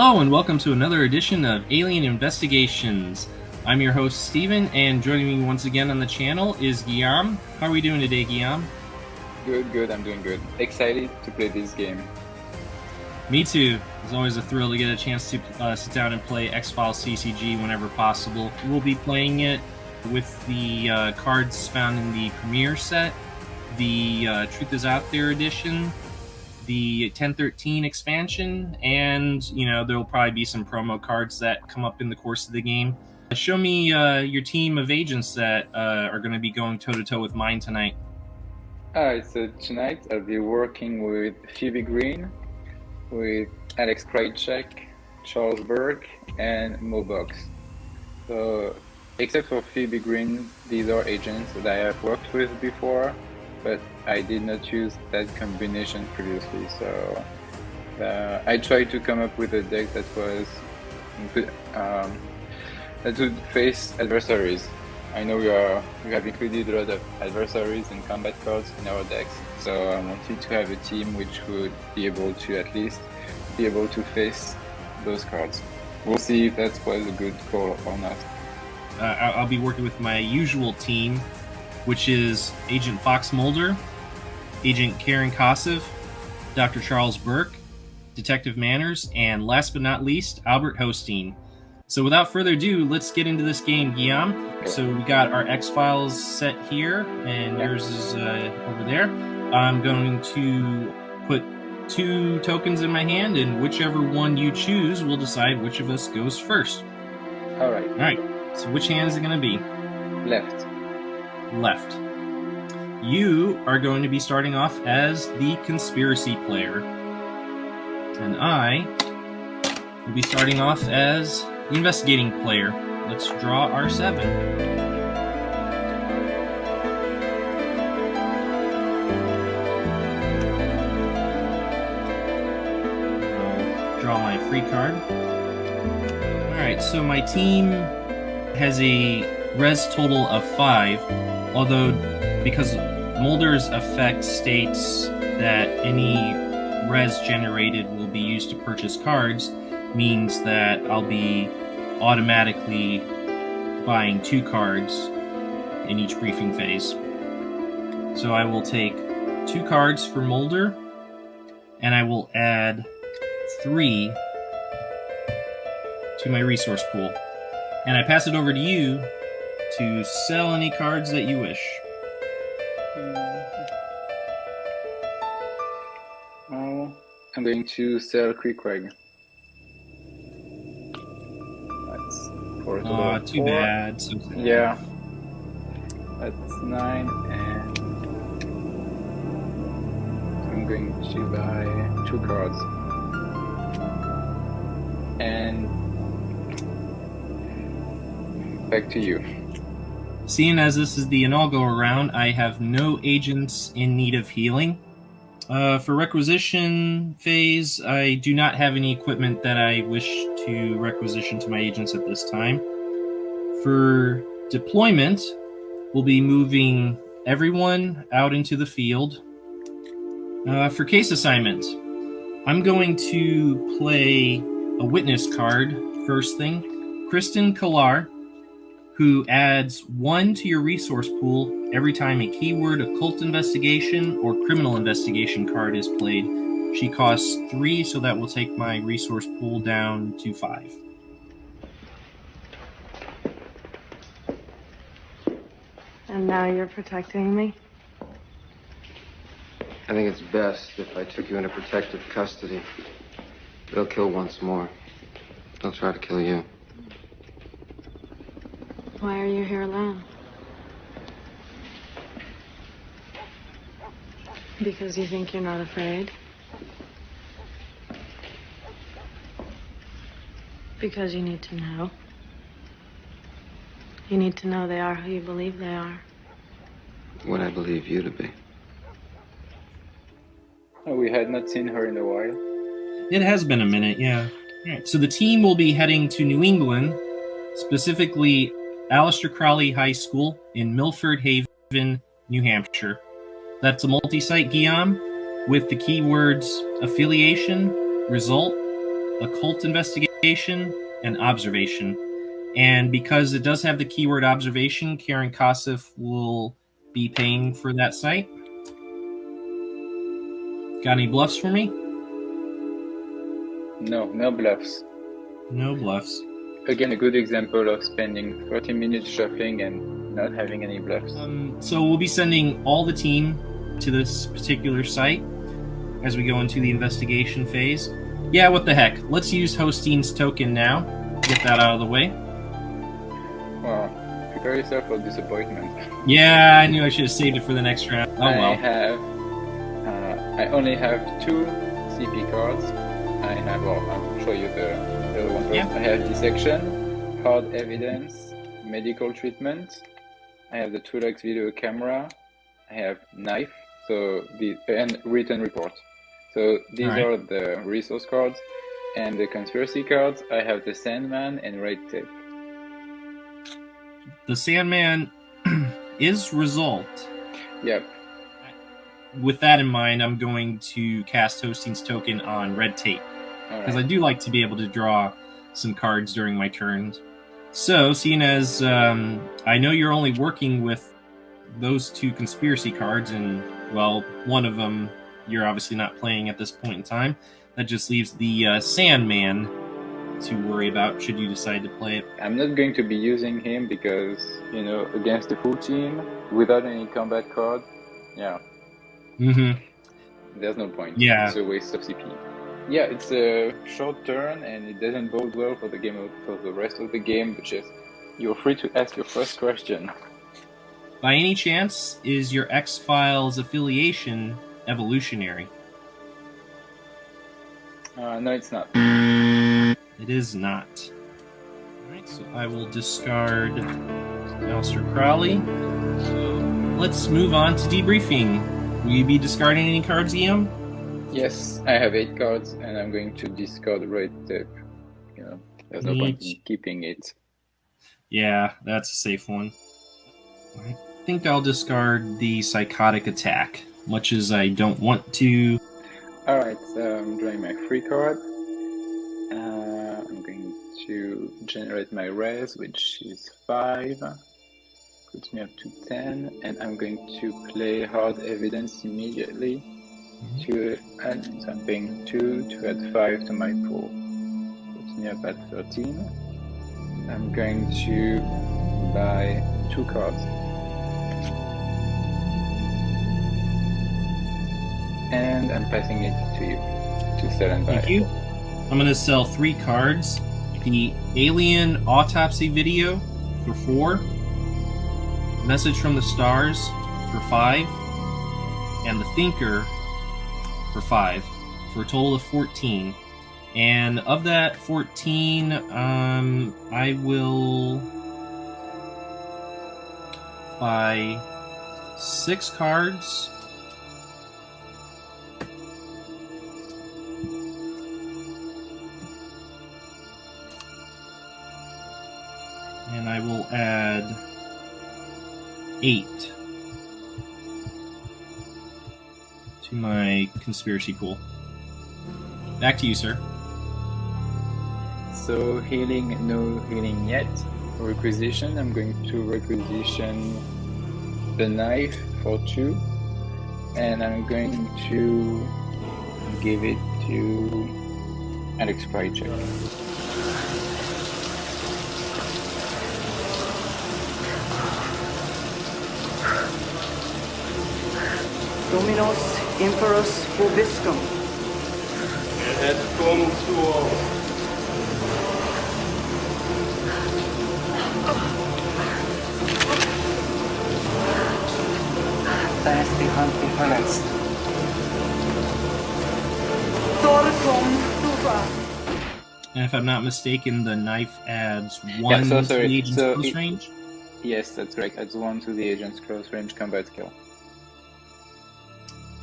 Hello and welcome to another edition of Alien Investigations. I'm your host Steven, and joining me once again on the channel is Guillaume. How are we doing today, Guillaume? Good. I'm doing good. Excited to play this game. Me too. It's always a thrill to get a chance to sit down and play X-Files CCG whenever possible. We'll be playing it with the cards found in the Premiere set, the Truth Is Out There edition, the 1013 expansion, and there'll probably be some promo cards that come up in the course of the game. Show me your team of agents that are going to be going toe-to-toe with mine tonight. So tonight I'll be working with Phoebe Green, with Alex Krycek, Charles Burke, and Mo Box. So, except for Phoebe Green, these are agents that I have worked with before, but I did not use that combination previously. So I tried to come up with a deck that was that would face adversaries. I know we have included a lot of adversaries and combat cards in our decks, so I wanted to have a team which would be able to at least be able to face those cards. We'll see if that was a good call or not. I'll be working with my usual team, which is Agent Fox Mulder, Agent Karen Kosov, Dr. Charles Burke, Detective Manners, and last but not least, Albert Hosteen. So without further ado, let's get into this game, Guillaume. Okay. So we got our X-Files set here, and yours is over there. I'm going to put 2 tokens in my hand, and whichever one you choose will decide which of us goes first. All right. So which hand is it going to be? Left. You are going to be starting off as the conspiracy player, and I will be starting off as the investigating player. Let's draw our 7. I'll draw my free card. Alright, so my team has a res total of 5, although because Mulder's effect states that any res generated will be used to purchase cards, means that I'll be automatically buying 2 cards in each briefing phase. So I will take 2 cards for Mulder, and I will add 3 to my resource pool. And I pass it over to you to sell any cards that you wish. I'm going to sell Krycek. That's too 4. bad. So sad. Yeah. That's 9, and I'm going to buy 2 cards. And back to you. Seeing as this is the inaugural round, I have no agents in need of healing. For requisition phase, I do not have any equipment that I wish to requisition to my agents at this time. For deployment, we'll be moving everyone out into the field. For case assignment, I'm going to play a witness card first thing. Kristen Kilar, who adds 1 to your resource pool every time a keyword occult investigation or criminal investigation card is played. She costs 3, so that will take my resource pool down to 5. And now you're protecting me? I think it's best if I took you into protective custody. They'll kill once more. They'll try to kill you. Why are you here alone? Because you think you're not afraid? Because you need to know. You need to know they are who you believe they are. What I believe you to be. We had not seen her in a while. It has been a minute, yeah. All right, so the team will be heading to New England, specifically Aleister Crowley High School in Milford Haven, New Hampshire. That's a multi-site, Guillaume, with the keywords affiliation, result, occult investigation, and observation. And because it does have the keyword observation, Karen Kosif will be paying for that site. Got any bluffs for me? No bluffs. No bluffs. Again, a good example of spending 30 minutes shuffling and not having any bluffs. So we'll be sending all the team to this particular site as we go into the investigation phase. Yeah, what the heck. Let's use Hostein's token now. Get that out of the way. Well, prepare yourself for disappointment. Yeah, I knew I should have saved it for the next round. Oh well. I only have 2 CP cards. I'll show you the other one first. Yeah. I have dissection, hard evidence, medical treatment. I have the Tulex video camera. I have knife, and written report. So these are the resource cards. And the conspiracy cards, I have the Sandman and red tape. The Sandman is result. Yep. With that in mind, I'm going to cast Hostein's token on red tape. Because I do like to be able to draw some cards during my turns. So, seeing as I know you're only working with those 2 conspiracy cards, and, well, one of them you're obviously not playing at this point in time, that just leaves the Sandman to worry about should you decide to play it. I'm not going to be using him because, against the full team, without any combat card, yeah. There's no point. Yeah. It's a waste of CP. Yeah, it's a short turn and it doesn't bode well for the rest of the game, but just you're free to ask your first question. By any chance, is your X-Files affiliation evolutionary? No, it's not. It is not. Alright, so I will discard Alistair Crowley. So let's move on to debriefing. Will you be discarding any cards, Guillaume? Yes, I have 8 cards, and I'm going to discard red tape. There's no point in keeping it. Yeah, that's a safe one. I think I'll discard the Psychotic Attack, much as I don't want to. Alright, so I'm drawing my free card. I'm going to generate my res, which is 5. Puts me up to 10, and I'm going to play hard evidence immediately. So I'm paying 2 to add 5 to my pool. Puts me up at 13. I'm going to buy 2 cards. And I'm passing it to you to sell and buy. Thank you. I'm going to sell 3 cards. The Alien Autopsy Video for 4. Message from the Stars for 5. And The Thinker for 5. For a total of 14. And of that 14, I will buy 6 cards. And I will add 8 to my conspiracy pool. Back to you, sir. So healing, no healing yet. Requisition, I'm going to requisition the knife for 2. And I'm going to give it to 𝐗-𝐅i𝐥e𝐬. Dominos Imperus Vobiscum. Et cum tuo. Thanks be honest. Thorcum Duva. And if I'm not mistaken, the knife adds 1 to the agent's close range? Yes, that's correct. Adds 1 to the agent's close range combat skill.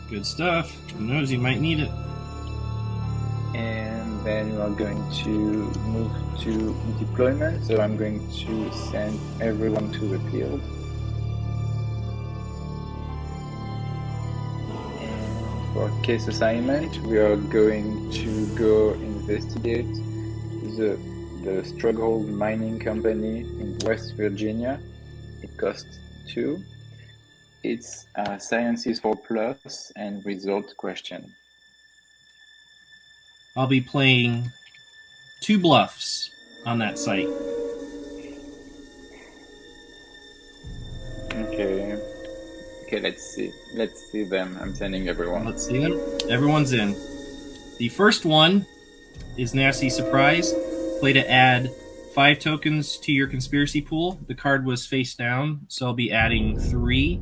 Good stuff. Who knows, you might need it. And then we are going to move to deployment. So I'm going to send everyone to the field. And for case assignment, we are going to go in investigate the Struggle Mining Company in West Virginia. It costs 2. It's Science is 4+ and result question. I'll be playing 2 bluffs on that site. Okay, let's see them. I'm sending everyone. Let's see them. Everyone's in. The first one is Nasty Surprise. Play to add 5 tokens to your conspiracy pool. The card was face down, so I'll be adding 3,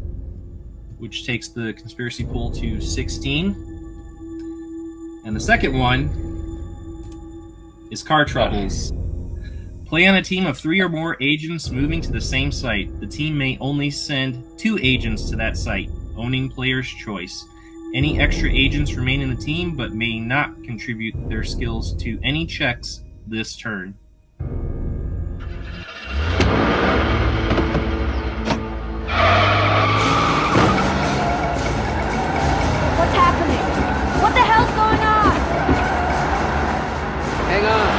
which takes the conspiracy pool to 16. And the second one is Car Troubles. Play on a team of 3 or more agents moving to the same site. The team may only send 2 agents to that site, owning player's choice. Any extra agents remain in the team, but may not contribute their skills to any checks this turn. What's happening? What the hell's going on? Hang on.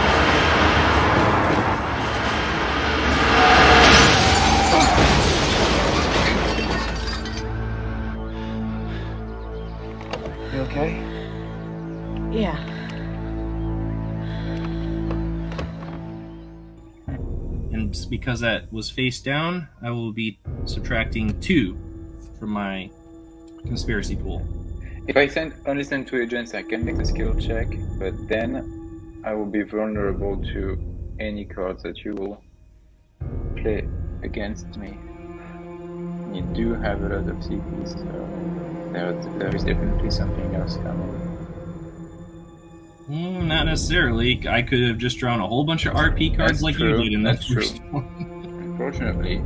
You okay? Yeah. And because that was face down, I will be subtracting 2 from my conspiracy pool. If I only send 2 agents, I can make a skill check, but then I will be vulnerable to any cards that you will play against me. You do have a lot of CPs, so there is definitely something else coming. Not necessarily. I could have just drawn a whole bunch of RP cards That's like true. you did in that That's true. first one. Unfortunately,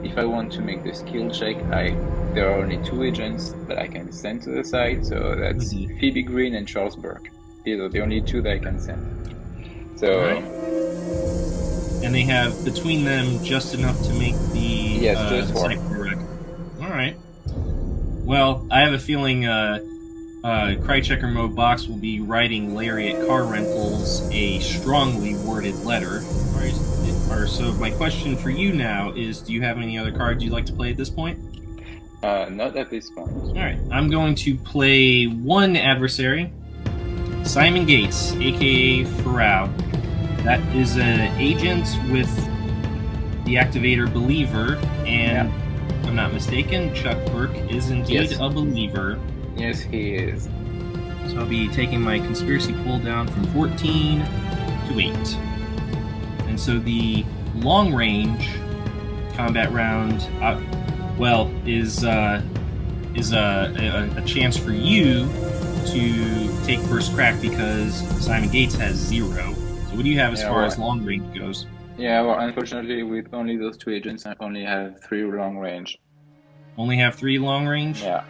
if I want to make the skill check, there are only 2 agents that I can send to the site, so that's Phoebe Green and Charles Burke. These are the only 2 that I can send. So, Right. And they have between them just enough to make the just 4. site correct. All right. Well, I have a feeling Cry-Checker Mode Box will be writing Lariat Car Rentals a strongly worded letter. So my question for you now is, do you have any other cards you'd like to play at this point? Not at this point. All right. I'm going to play 1 adversary, Simon Gates, a.k.a. Farrow. That is an agent with the activator Believer, and if I'm not mistaken, Chuck Burke is indeed a Believer. Yes, he is. So I'll be taking my conspiracy pool down from 14 to 8. And so the long range combat round, is a chance for you to take first crack because Simon Gates has 0. So what do you have as far as long range goes? Yeah, well, unfortunately, with only those 2 agents, I only have 3 long range. Only have 3 long range? Yeah.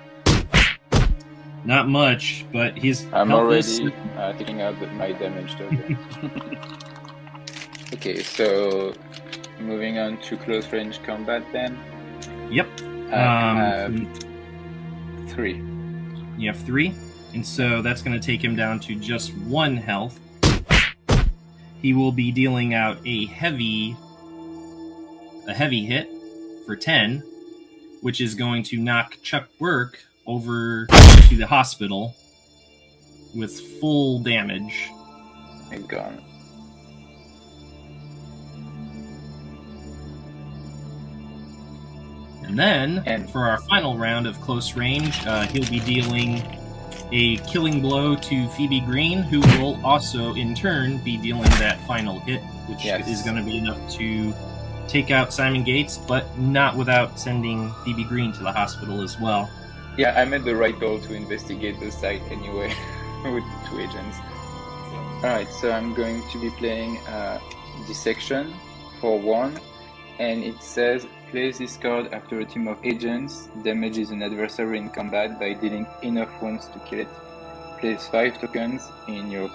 Not much, but his I'm health already is... taking out my damage token. Okay, so moving on to close range combat then. Yep. I have 3. You have 3, and so that's going to take him down to just 1 health. He will be dealing out a heavy hit for 10, which is going to knock Chuck Burke over to the hospital with full damage. And gone. And then, for our final round of close range, he'll be dealing a killing blow to Phoebe Green, who will also, in turn, be dealing that final hit, which is going to be enough to take out Simon Gates, but not without sending Phoebe Green to the hospital as well. Yeah, I made the right call to investigate the site anyway with 2 agents. Alright, so I'm going to be playing Dissection for 1, and it says, place this card after a team of agents, damages an adversary in combat by dealing enough wounds to kill it. Place 5 tokens in your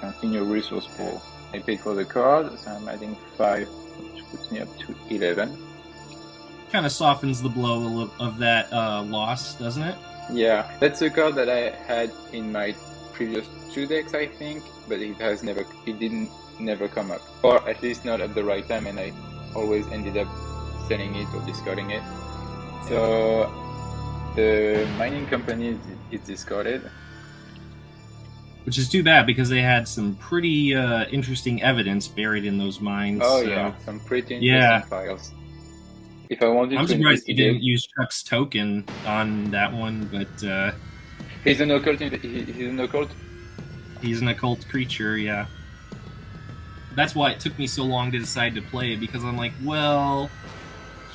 resource pool. I paid for the card, so I'm adding 5, which puts me up to 11. Kind of softens the blow of that loss, doesn't it? Yeah, that's a card that I had in my previous 2 decks, I think, but it didn't never come up, or at least not at the right time, and I always ended up selling it or discarding it. So the mining company is discarded. Which is too bad because they had some pretty interesting evidence buried in those mines. Oh so. yeah, some pretty interesting files. If I wanted I'm to surprised he investigate, didn't use Chuck's token on that one, but he's an occult. He's an occult. He's an occult creature, yeah. That's why it took me so long to decide to play it, because I'm like, well,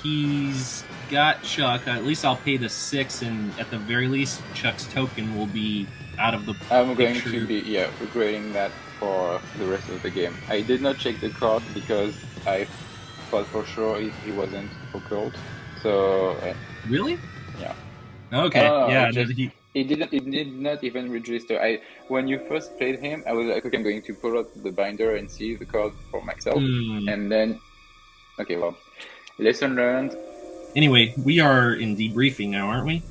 he's got Chuck. At least I'll pay the 6, and at the very least, Chuck's token will be out of the I'm going picture. to be regretting that for the rest of the game. I did not check the card because I thought for sure he wasn't occult. So really? Yeah. Okay. Yeah. It did not even register. When you first played him, I was like, okay, I'm going to pull out the binder and see the card for myself, and then, okay, well, lesson learned. Anyway, we are in debriefing now, aren't we?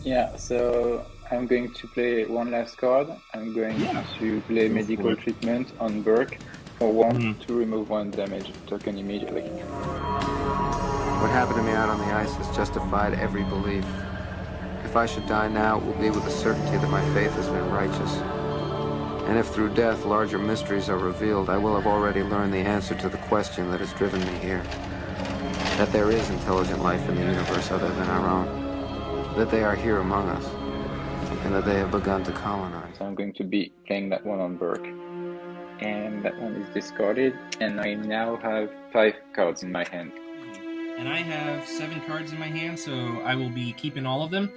Yeah. So I'm going to play one last card. I'm going to play medical treatment on Burke for 1 to remove 1 damage token immediately. What happened to me out on the ice has justified every belief. If I should die now, it will be with the certainty that my faith has been righteous. And if through death larger mysteries are revealed, I will have already learned the answer to the question that has driven me here. That there is intelligent life in the universe other than our own. That they are here among us. And that they have begun to colonize. So I'm going to be playing that one on Burke. And that one is discarded. And I now have 5 cards in my hand. And I have 7 cards in my hand, so I will be keeping all of them.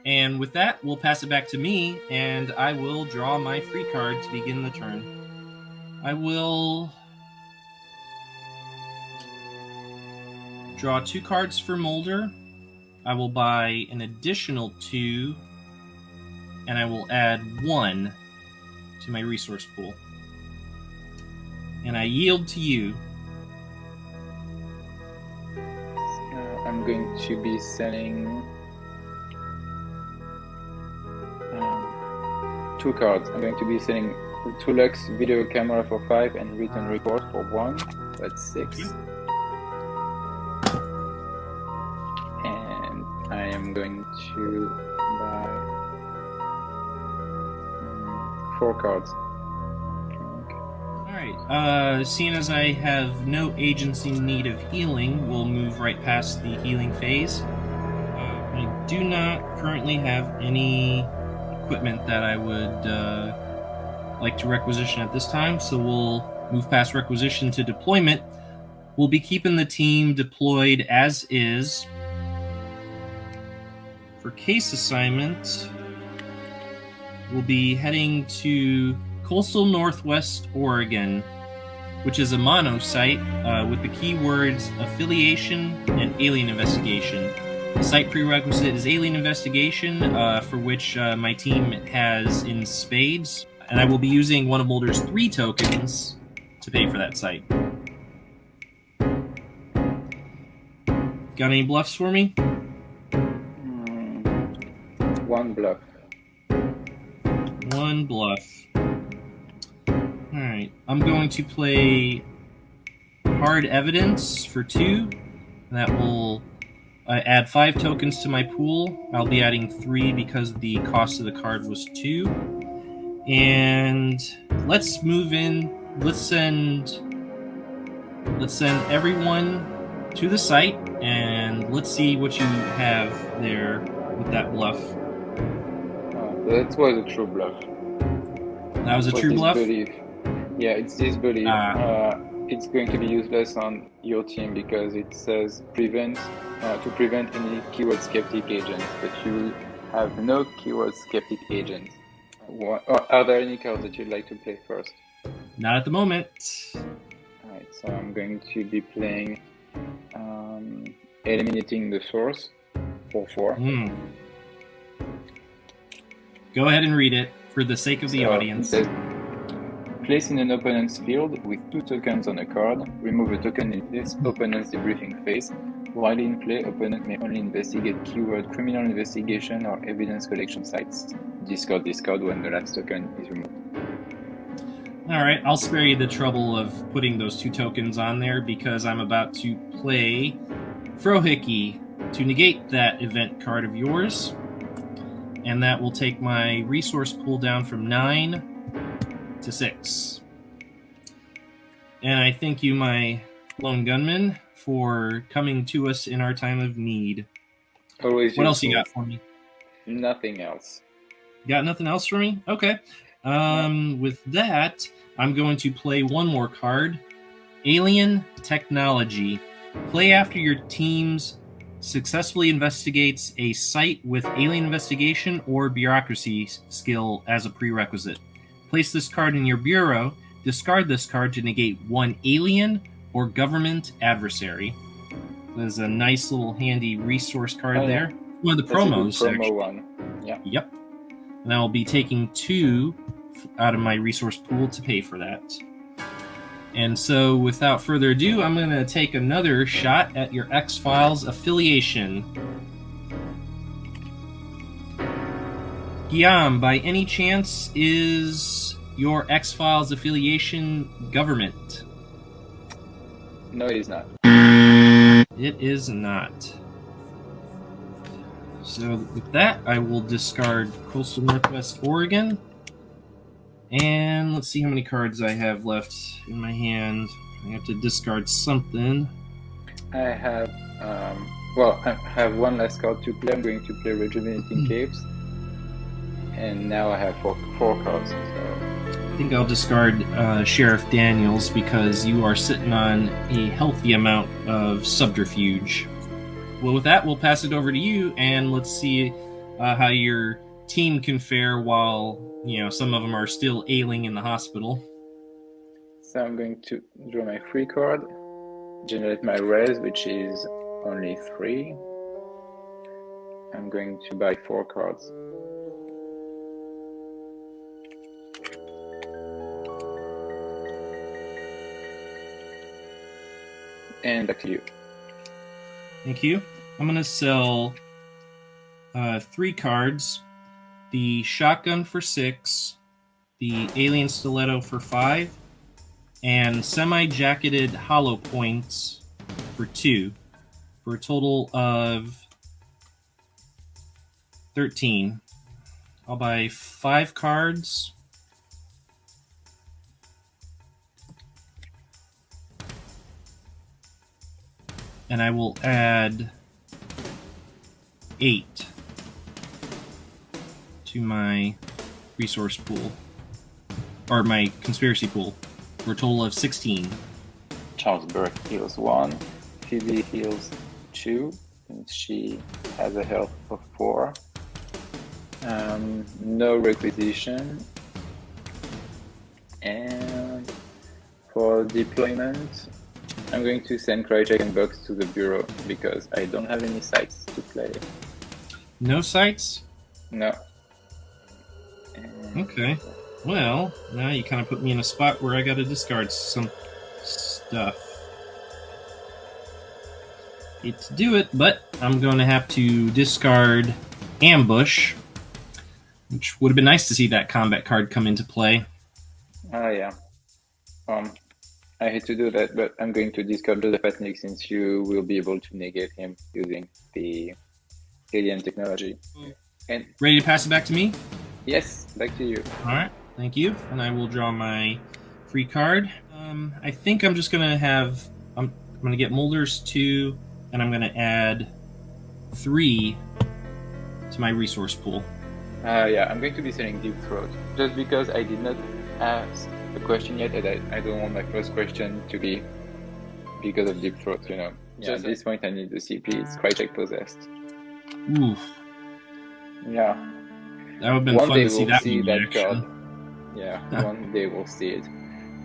And with that, we'll pass it back to me, and I will draw my free card to begin the turn. I will draw 2 cards for Mulder. I will buy an additional 2, and I will add 1 to my resource pool. And I yield to you. I'm going to be selling 2 cards. I'm going to be selling the Tulux video camera for 5 and written report for 1. That's 6. And I am going to buy 4 cards. Alright, seeing as I have no agency need of healing, we'll move right past the healing phase. I do not currently have any equipment that I would like to requisition at this time, so we'll move past requisition to deployment. We'll be keeping the team deployed as is. For case assignment, we'll be heading to Coastal Northwest Oregon, which is a mono site with the keywords affiliation and alien investigation. The site prerequisite is alien investigation, for which my team has in spades, and I will be using one of Mulder's 3 tokens to pay for that site. Got any bluffs for me? 1 bluff. 1 bluff. Alright, I'm going to play hard evidence for 2. That will add 5 tokens to my pool. I'll be adding 3 because the cost of the card was 2. And let's move in. Let's send everyone to the site, and let's see what you have there with that bluff. That was a true bluff. That was a true bluff? Disbelief. Yeah, it's disbelief. It's going to be useless on your team because it says to prevent any keyword skeptic agents, but you have no keyword skeptic agents. Are there any cards that you'd like to play first? Not at the moment. Alright, so I'm going to be playing Eliminating the Source for 4. Go ahead and read it for the sake of the audience. Place in an opponent's field with 2 tokens on a card. Remove a token in this opponent's debriefing phase. While in play, opponent may only investigate keyword criminal investigation or evidence collection sites. discard when the last token is removed. Alright, I'll spare you the trouble of putting those 2 tokens on there because I'm about to play 𝐗-𝐅i𝐥e𝐬 to negate that event card of yours. And that will take my resource pool down from 9 to 6. And I thank you, my lone gunman, for coming to us in our time of need. Always What else useful. you got for me? Nothing else. Got nothing else for me? Okay. With that, I'm going to play one more card. Alien Technology. Play after your team's successfully investigates a site with alien investigation or bureaucracy skill as a prerequisite. Place this card in your bureau. Discard this card to negate 1 alien or government adversary. There's a nice little handy resource card there. One of the promos. That's a good promo one. Yeah. Yep. And I'll be taking 2 out of my resource pool to pay for that. And so, without further ado, I'm going to take another shot at your X-Files affiliation. Guillaume, by any chance, is your X-Files affiliation government? No, it is not. It is not. So with that, I will discard Coastal Northwest Oregon. And let's see how many cards I have left in my hand. I have to discard something. I have I have one last card to play. I'm going to play Rejuvenating Caves. And now I have four cards. So. I think I'll discard Sheriff Daniels because you are sitting on a healthy amount of subterfuge. Well, with that, we'll pass it over to you, and let's see how your team can fare while some of them are still ailing in the hospital. So I'm going to draw my free card, generate my res, which is only 3. I'm going to buy 4 cards. And back to you. Thank you. I'm going to sell 3 cards. The shotgun for 6, the alien stiletto for 5, and semi-jacketed hollow points for 2, for a total of 13. I'll buy 5 cards. And I will add 8 to my resource pool, or my conspiracy pool, for a total of 16. Charles Burke heals 1, Phoebe heals 2, and she has a health of 4. No requisition. And for deployment, I'm going to send CryCheck and Box to the bureau because I don't have any sites to play. No sites? No. Okay. Well, now you kind of put me in a spot where I got to discard some stuff. Hate to do it, but I'm going to have to discard Ambush, which would have been nice to see that combat card come into play. Yeah. I hate to do that, but I'm going to discard the Patnik since you will be able to negate him using the alien technology. And ready to pass it back to me? Yes, back to you. All right, thank you. And I will draw my free card. I think I'm just gonna have. I'm gonna get Mulder's 2, and I'm gonna add 3 to my resource pool. Yeah, I'm going to be selling Deep Throat just because I did not ask the question yet, and I don't want my first question to be because of Deep Throat, Yeah, at this point I need the CP. It's CryCheck possessed. Oof. Yeah. That would have been one fun day to see we'll that see in that action. card. Yeah, one day we'll see it.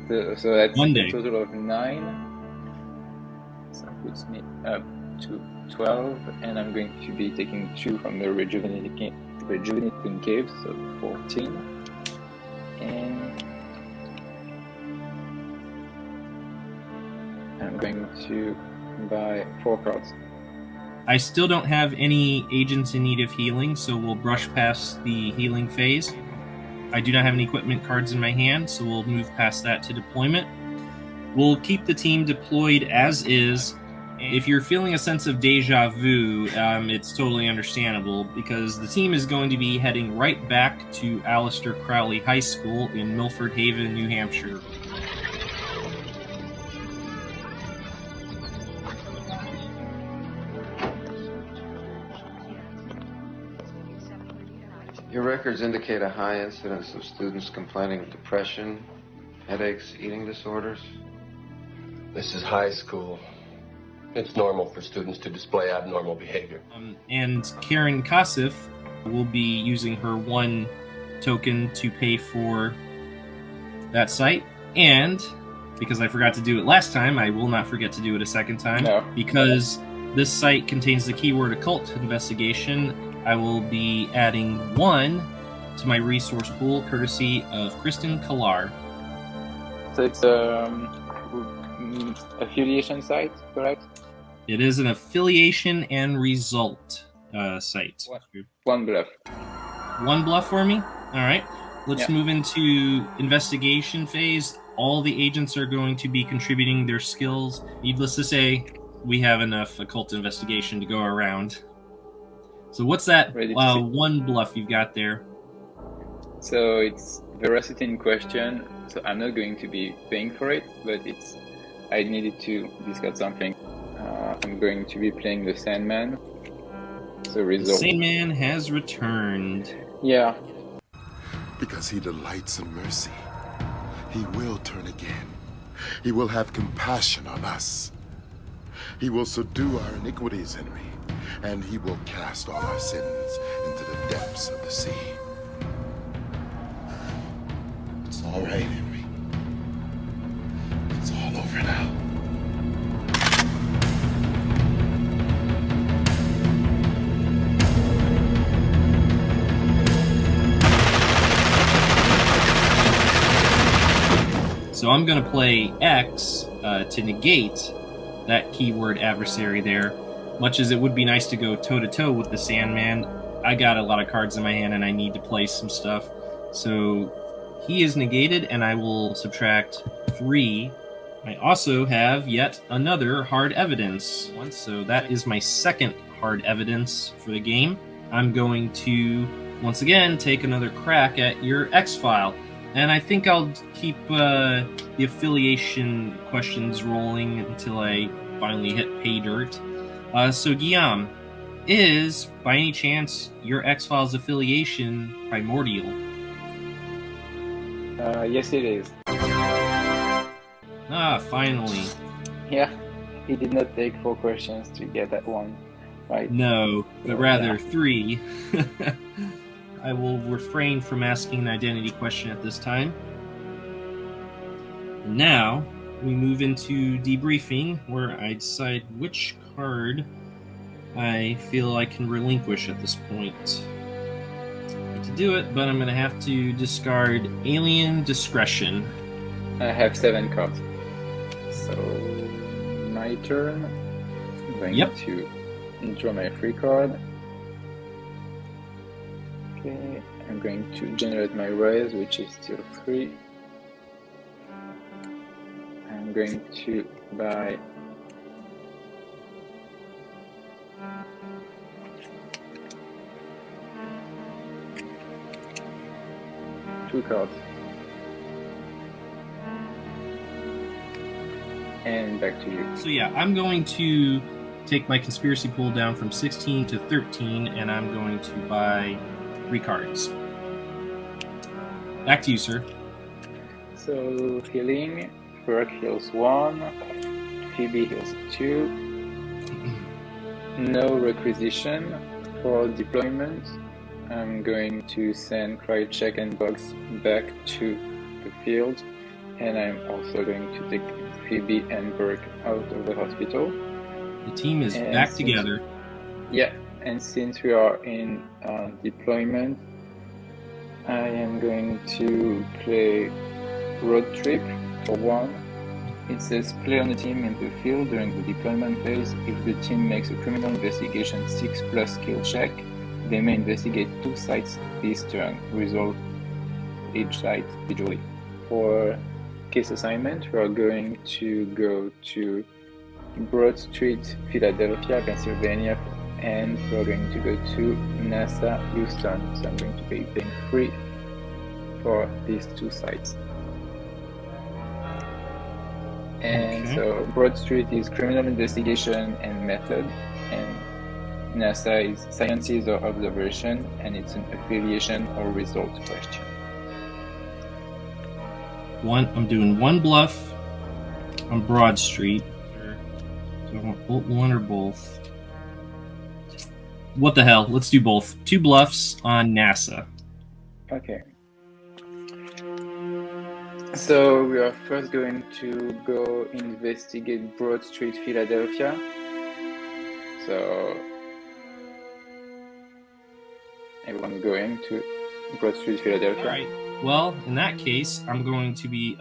So that's a total of 9. So that puts me up to 12, and I'm going to be taking 2 from the Rejuvenating Caves, so 14. And I'm going to buy 4 cards. I still don't have any agents in need of healing, so we'll brush past the healing phase. I do not have any equipment cards in my hand, so we'll move past that to deployment. We'll keep the team deployed as is. If you're feeling a sense of deja vu, it's totally understandable, because the team is going to be heading right back to Aleister Crowley High School in Milford Haven, New Hampshire. Your records indicate a high incidence of students complaining of depression, headaches, eating disorders. This is high school. It's normal for students to display abnormal behavior. And Karen Kosif will be using her 1 token to pay for that site. And because I forgot to do it last time, I will not forget to do it a second time. No. Because this site contains the keyword occult investigation, I will be adding 1 to my resource pool, courtesy of Kristen Kilar. So it's affiliation site, correct? It is an affiliation and result site. 1 bluff. 1 bluff for me? Alright. Let's move into investigation phase. All the agents are going to be contributing their skills. Needless to say, we have enough occult investigation to go around. So what's that 1 bluff you've got there? So it's veracity in question. So I'm not going to be paying for it, but I needed to discuss something. I'm going to be playing the Sandman. So result. The Sandman has returned. Yeah. Because he delights in mercy. He will turn again. He will have compassion on us. He will subdue our iniquities, Henry, and he will cast all our sins into the depths of the sea. It's all right, Henry. It's all over now. So I'm going to play X to negate that keyword adversary there. Much as it would be nice to go toe-to-toe with the Sandman, I got a lot of cards in my hand and I need to play some stuff. So he is negated and I will subtract 3. I also have yet another hard evidence. So that is my 2nd hard evidence for the game. I'm going to, once again, take another crack at your X-File. And I think I'll keep the affiliation questions rolling until I finally hit pay dirt. So Guillaume, is, by any chance, your X-Files affiliation primordial? Yes, it is. Ah, finally. Yeah, he did not take 4 questions to get that one right. No, but rather 3. I will refrain from asking an identity question at this time. Now, we move into debriefing, where I decide which card I feel I can relinquish at this point. I hate to do it, but I'm going to have to discard Alien Discretion. I have 7 cards. So, my turn. I'm going to draw my free card. Okay, I'm going to generate my raise, which is still 3. I'm going to buy two cards. And back to you. So yeah, I'm going to take my conspiracy pool down from 16 to 13, and I'm going to buy 3 cards. Back to you, sir. So healing, Burke heals 1, Phoebe heals 2. No requisition for deployment. I'm going to send Krychek and Bugs back to the field, and I'm also going to take Phoebe and Burke out of the hospital. The team is back together. Yeah, and since we are in deployment, I am going to play Road Trip for 1, It says play on a team in the field during the deployment phase. If the team makes a criminal investigation 6+ skill check, they may investigate 2 sites this turn. Resolve each site individually. For case assignment, we are going to go to Broad Street, Philadelphia, Pennsylvania, and we're going to go to NASA, Houston. So I'm going to be paying free for these 2 sites. And so Broad Street is criminal investigation and method, and NASA is sciences or observation, and it's an affiliation or result question. I'm doing 1 bluff on Broad Street. Do I want one or both? What the hell? Let's do both. 2 bluffs on NASA. Okay. So we are first going to go investigate Broad Street, Philadelphia. So everyone's going to Broad Street, Philadelphia. All right. Well, in that case, I'm going to be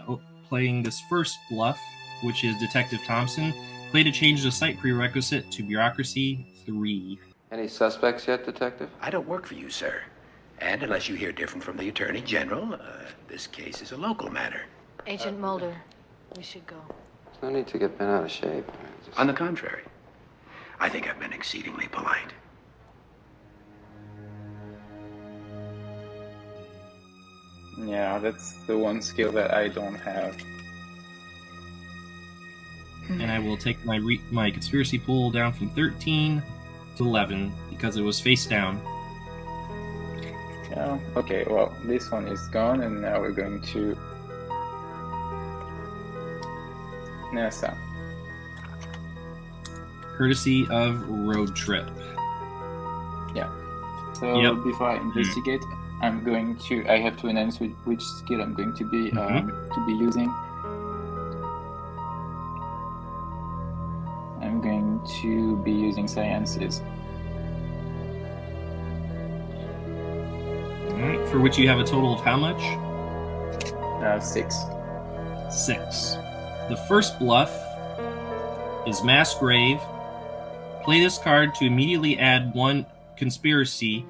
playing this first bluff, which is Detective Thompson. Play to change the site prerequisite to bureaucracy 3. Any suspects yet, Detective? I don't work for you, sir. And unless you hear different from the Attorney General, this case is a local matter. Agent Mulder, we should go. There's no need to get bent out of shape. On the contrary, I think I've been exceedingly polite. Yeah, that's the one skill that I don't have. And I will take my conspiracy pool down from 13 to 11 because it was face down. Yeah, okay, well, this one is gone, and now we're going to NASA. Courtesy of Road Trip. Yeah. So before I investigate, I have to announce which skill I'm going to be using. I'm going to be using sciences. Alright, for which you have a total of how much? 6. 6. The first bluff is Mass Grave. Play this card to immediately add 1 conspiracy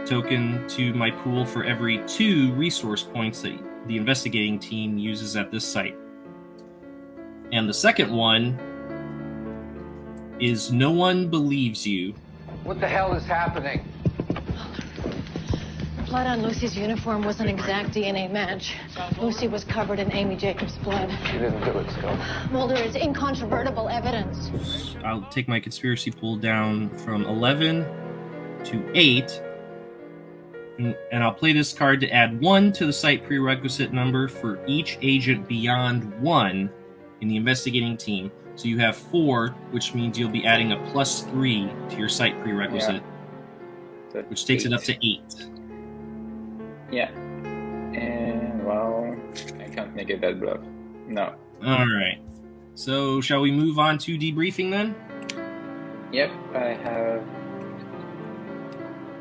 token to my pool for every 2 resource points that the investigating team uses at this site. And the second one is No One Believes You. What the hell is happening? Blood on Lucy's uniform was an exact DNA match. Lucy was covered in Amy Jacobs' blood. She didn't do it, Scully. Mulder, it's incontrovertible evidence. I'll take my conspiracy pool down from 11 to 8. And I'll play this card to add 1 to the site prerequisite number for each agent beyond 1 in the investigating team. So you have 4, which means you'll be adding a +3 to your site prerequisite, which takes 8. It up to 8. Yeah. And, well, I can't make it that bluff. No. Alright. So, shall we move on to debriefing then? Yep, I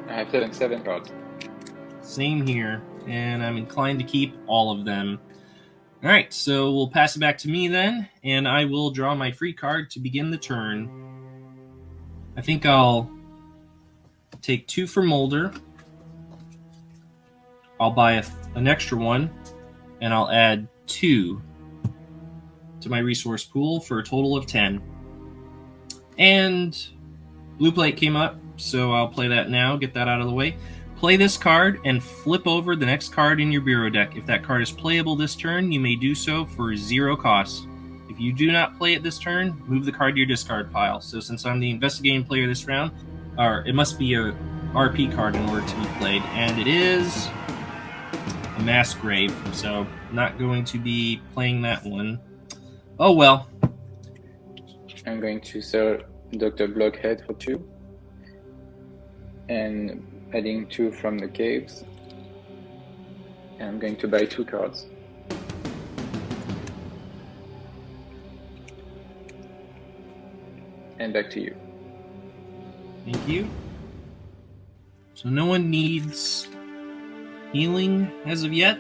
have 7 cards. Same here, and I'm inclined to keep all of them. Alright, so we'll pass it back to me then, and I will draw my free card to begin the turn. I think I'll take 2 for Mulder. I'll buy an extra one, and I'll add 2 to my resource pool for a total of 10. And blue plate came up, so I'll play that now, get that out of the way. Play this card and flip over the next card in your bureau deck. If that card is playable this turn, you may do so for 0 cost. If you do not play it this turn, move the card to your discard pile. So since I'm the investigating player this round, it must be a RP card in order to be played, and it is a Mass Grave, so not going to be playing that one. Oh well. I'm going to sell Dr. Blockhead for 2. And adding 2 from the caves. And I'm going to buy 2 cards. And back to you. Thank you. So no one needs healing as of yet.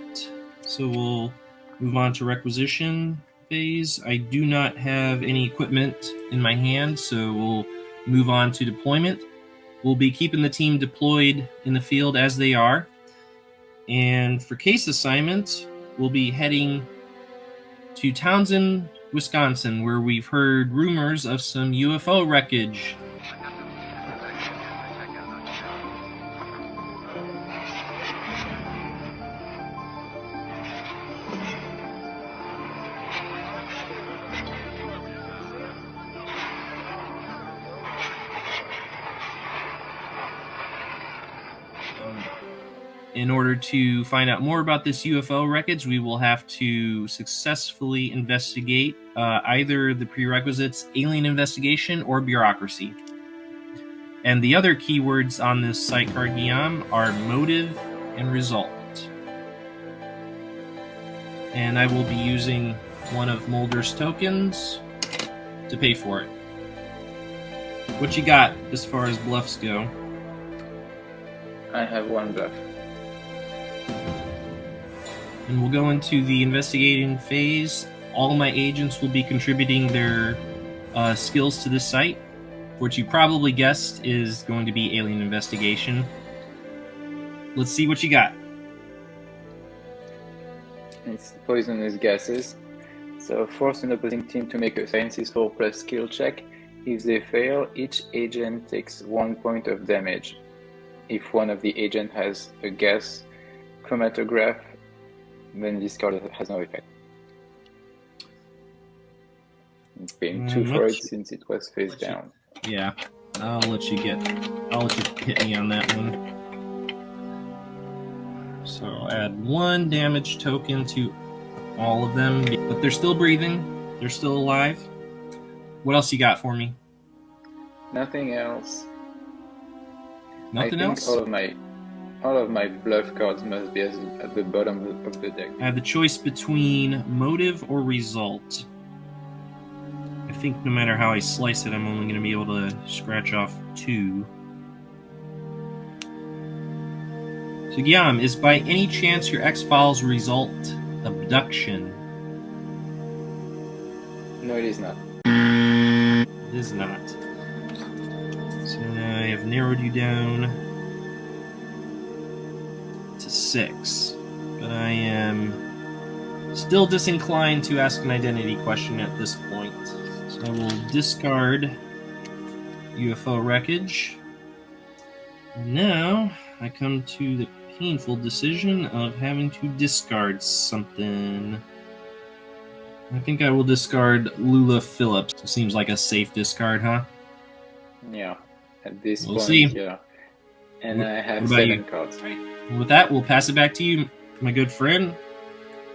So we'll move on to requisition phase. I do not have any equipment in my hand, so we'll move on to deployment. We'll be keeping the team deployed in the field as they are. And for case assignment, we'll be heading to Townsend, Wisconsin, where we've heard rumors of some UFO wreckage. In order to find out more about this UFO wreckage, we will have to successfully investigate either the prerequisites alien investigation or bureaucracy. And the other keywords on this site card, Guillaume, are motive and result. And I will be using one of Mulder's tokens to pay for it. What you got as far as bluffs go? I have one bluff. And we'll go into the investigating phase. All my agents will be contributing their skills to this site. What you probably guessed is going to be alien investigation. Let's see what you got. It's poisonous gases. So force an opposing team to make a Sciences 4+ skill check. If they fail, each agent takes 1 point of damage. If one of the agents has a gas chromatograph, then this card has no effect. I'm paying 2 for it since it was face down. Yeah, I'll let you hit me on that one. So I'll add 1 damage token to all of them, but they're still breathing. They're still alive. What else you got for me? Nothing else. Nothing else? All of my bluff cards must be at the bottom of the deck. I have the choice between motive or result. I think no matter how I slice it, I'm only going to be able to scratch off 2. So Guillaume, is by any chance your X-Files result abduction? No, it is not. It is not. So now I have narrowed you down to 6. But I am still disinclined to ask an identity question at this point. So I will discard UFO wreckage. And now I come to the painful decision of having to discard something. I think I will discard Lula Phillips. Seems like a safe discard, huh? Yeah, at this We'll point, see. yeah. And I have What about 7 you? cards. And with that, we'll pass it back to you, my good friend.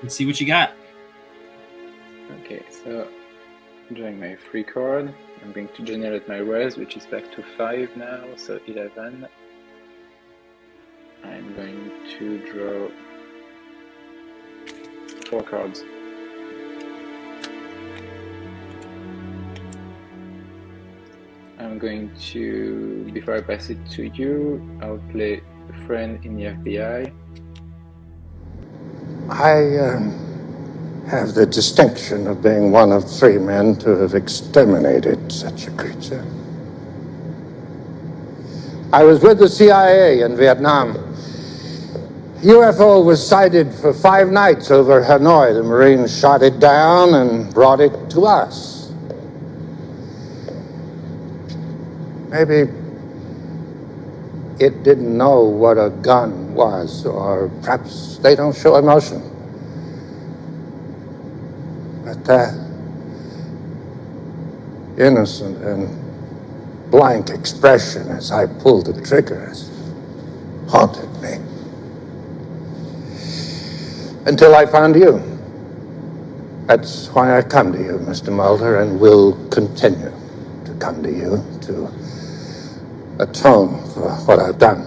Let's see what you got. Okay, so drawing my free card. I'm going to generate my res, which is back to 5 now, so 11. I'm going to draw 4 cards. I'm going to, before I pass it to you, I'll play a friend in the FBI. I have the distinction of being one of 3 men to have exterminated such a creature. I was with the CIA in Vietnam. UFO was sighted for 5 nights over Hanoi. The Marines shot it down and brought it to us. Maybe it didn't know what a gun was, or perhaps they don't show emotion. But that innocent and blank expression as I pulled the trigger has haunted me. Until I found you. That's why I come to you, Mr. Mulder, and will continue to come to you to atone for what I've done.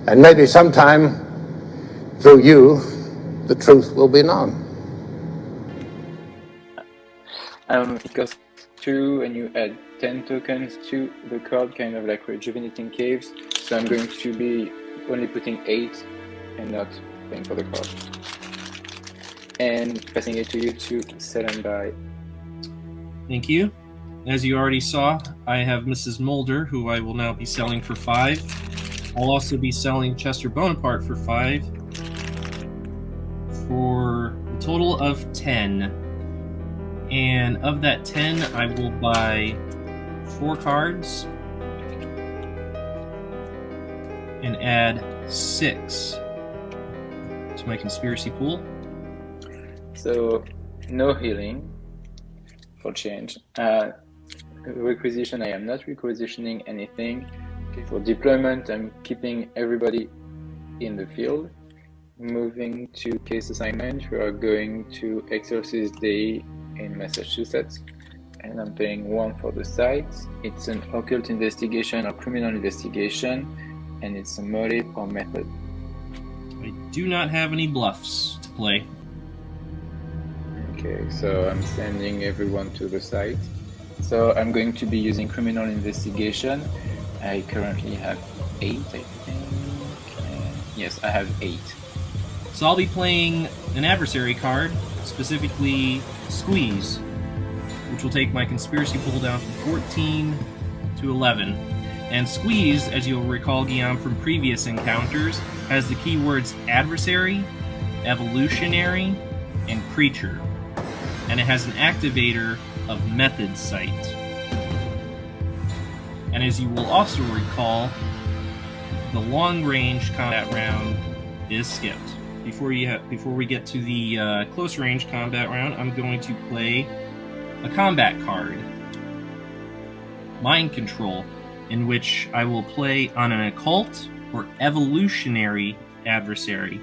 And maybe sometime, through you, the truth will be known. It costs 2, and you add 10 tokens to the card, kind of like Rejuvenating Caves. So I'm going to be only putting 8 and not paying for the card. And passing it to you to sell and buy. Thank you. As you already saw, I have Mrs. Mulder, who I will now be selling for 5. I'll also be selling Chester Bonaparte for 5, for a total of 10. And of that 10, I will buy 4 cards and add 6 to my conspiracy pool. So, no healing for change. Requisition, I am not requisitioning anything. For deployment, I'm keeping everybody in the field. Moving to case assignment, we are going to Exorcist Day in Massachusetts, and I'm paying 1 for the site. It's an occult investigation or criminal investigation, and it's a motive or method. I do not have any bluffs to play. Okay, so I'm sending everyone to the site. So I'm going to be using criminal investigation. I currently have 8, I think. Yes, I have 8. So I'll be playing an adversary card, specifically Squeeze, which will take my conspiracy pool down from 14 to 11. And Squeeze, as you'll recall, Guillaume, from previous encounters, has the keywords adversary, evolutionary, and creature. And it has an activator of method site. And as you will also recall, the long-range combat round is skipped. Before we get to the close-range combat round, I'm going to play a combat card, Mind Control, in which I will play on an occult or evolutionary adversary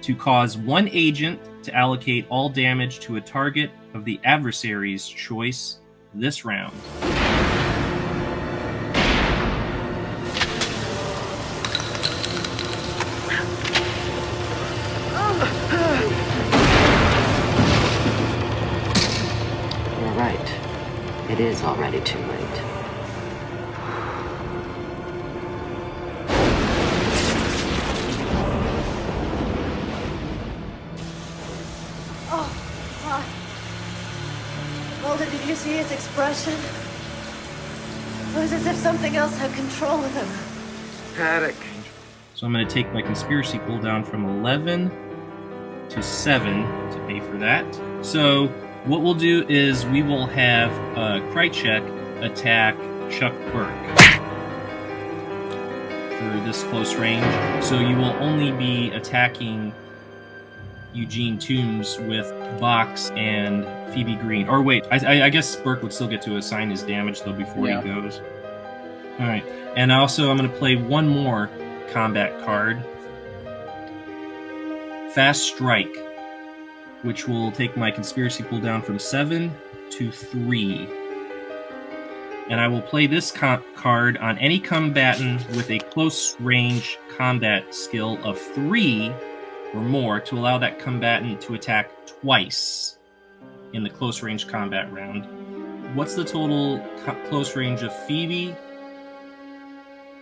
to cause 1 agent to allocate all damage to a target of the adversary's choice this round. You're right. It is already too late. Mulder, did you see his expression? It was as if something else had control of him. Paddock. So I'm going to take my conspiracy pool down from 11 to 7 to pay for that. So what we'll do is we will have 𝐗-𝐅i𝐥e𝐬 attack Chuck Burke for this close range. So you will only be attacking Eugene Toombs with Box and Phoebe Green. Or wait, I guess Burke would still get to assign his damage though before he goes. Alright, and also I'm going to play one more combat card, Fast Strike, which will take my conspiracy pool down from 7 to 3. And I will play this card on any combatant with a close range combat skill of 3 or more to allow that combatant to attack twice in the close range combat round. What's the total close range of Phoebe,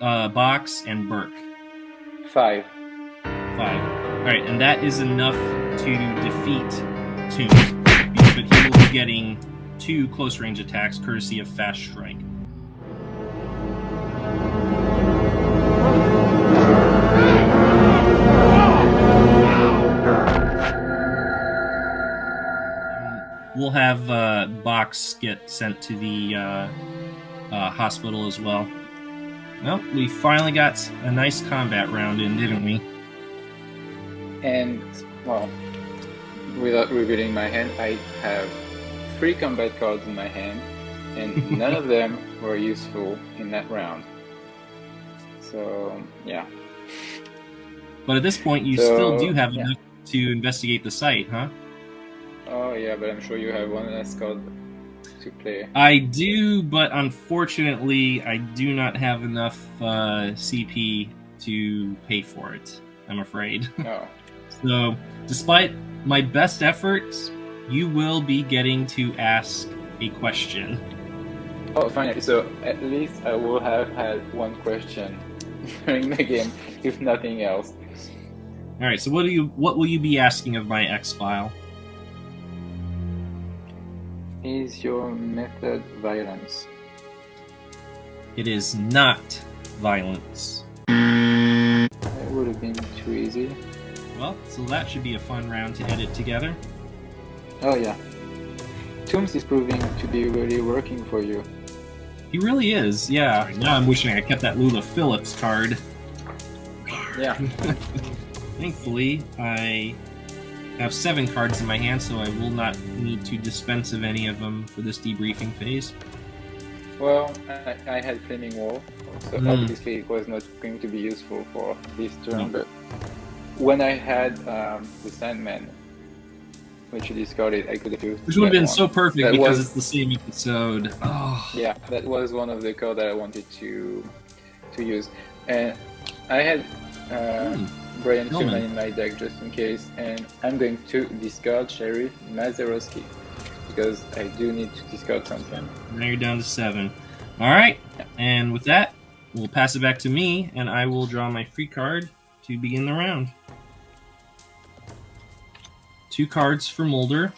Box, and Burke? 5. 5. Alright, and that is enough to defeat Toombs, but he will be getting 2 close range attacks courtesy of Fast Strike. We'll have Box get sent to the hospital as well. Well, we finally got a nice combat round in, didn't we? And, well, without revealing my hand, I have 3 combat cards in my hand, and none of them were useful in that round. So, yeah. But at this point, you still do have enough to investigate the site, huh? Oh, yeah, but I'm sure you have one last card to play. I do, but unfortunately, I do not have enough CP to pay for it, I'm afraid. Oh. So, despite my best efforts, you will be getting to ask a question. Oh, finally. So, at least I will have had one question during the game, if nothing else. Alright, so what will you be asking of my X-File? Is your method violence? It is not violence. That would have been too easy. Well, so that should be a fun round to edit together. Oh yeah. Tooms is proving to be really working for you. He really is, yeah. Now I'm wishing I kept that Lula Phillips card. Yeah. Thankfully, I have 7 cards in my hand, so I will not need to dispense of any of them for this debriefing phase. Well, I had Flaming Wall, so obviously it was not going to be useful for this turn, but when I had the Sandman, which you discarded, I could have used. Which would have been so perfect because it's the same episode. Oh. Yeah, that was one of the cards that I wanted to use. And I had Brian Tillman in my deck just in case, and I'm going to discard Sheriff Mazerowski because I do need to discard something. Now you're down to 7. Alright, and with that, we'll pass it back to me, and I will draw my free card to begin the round. 2 cards for Mulder,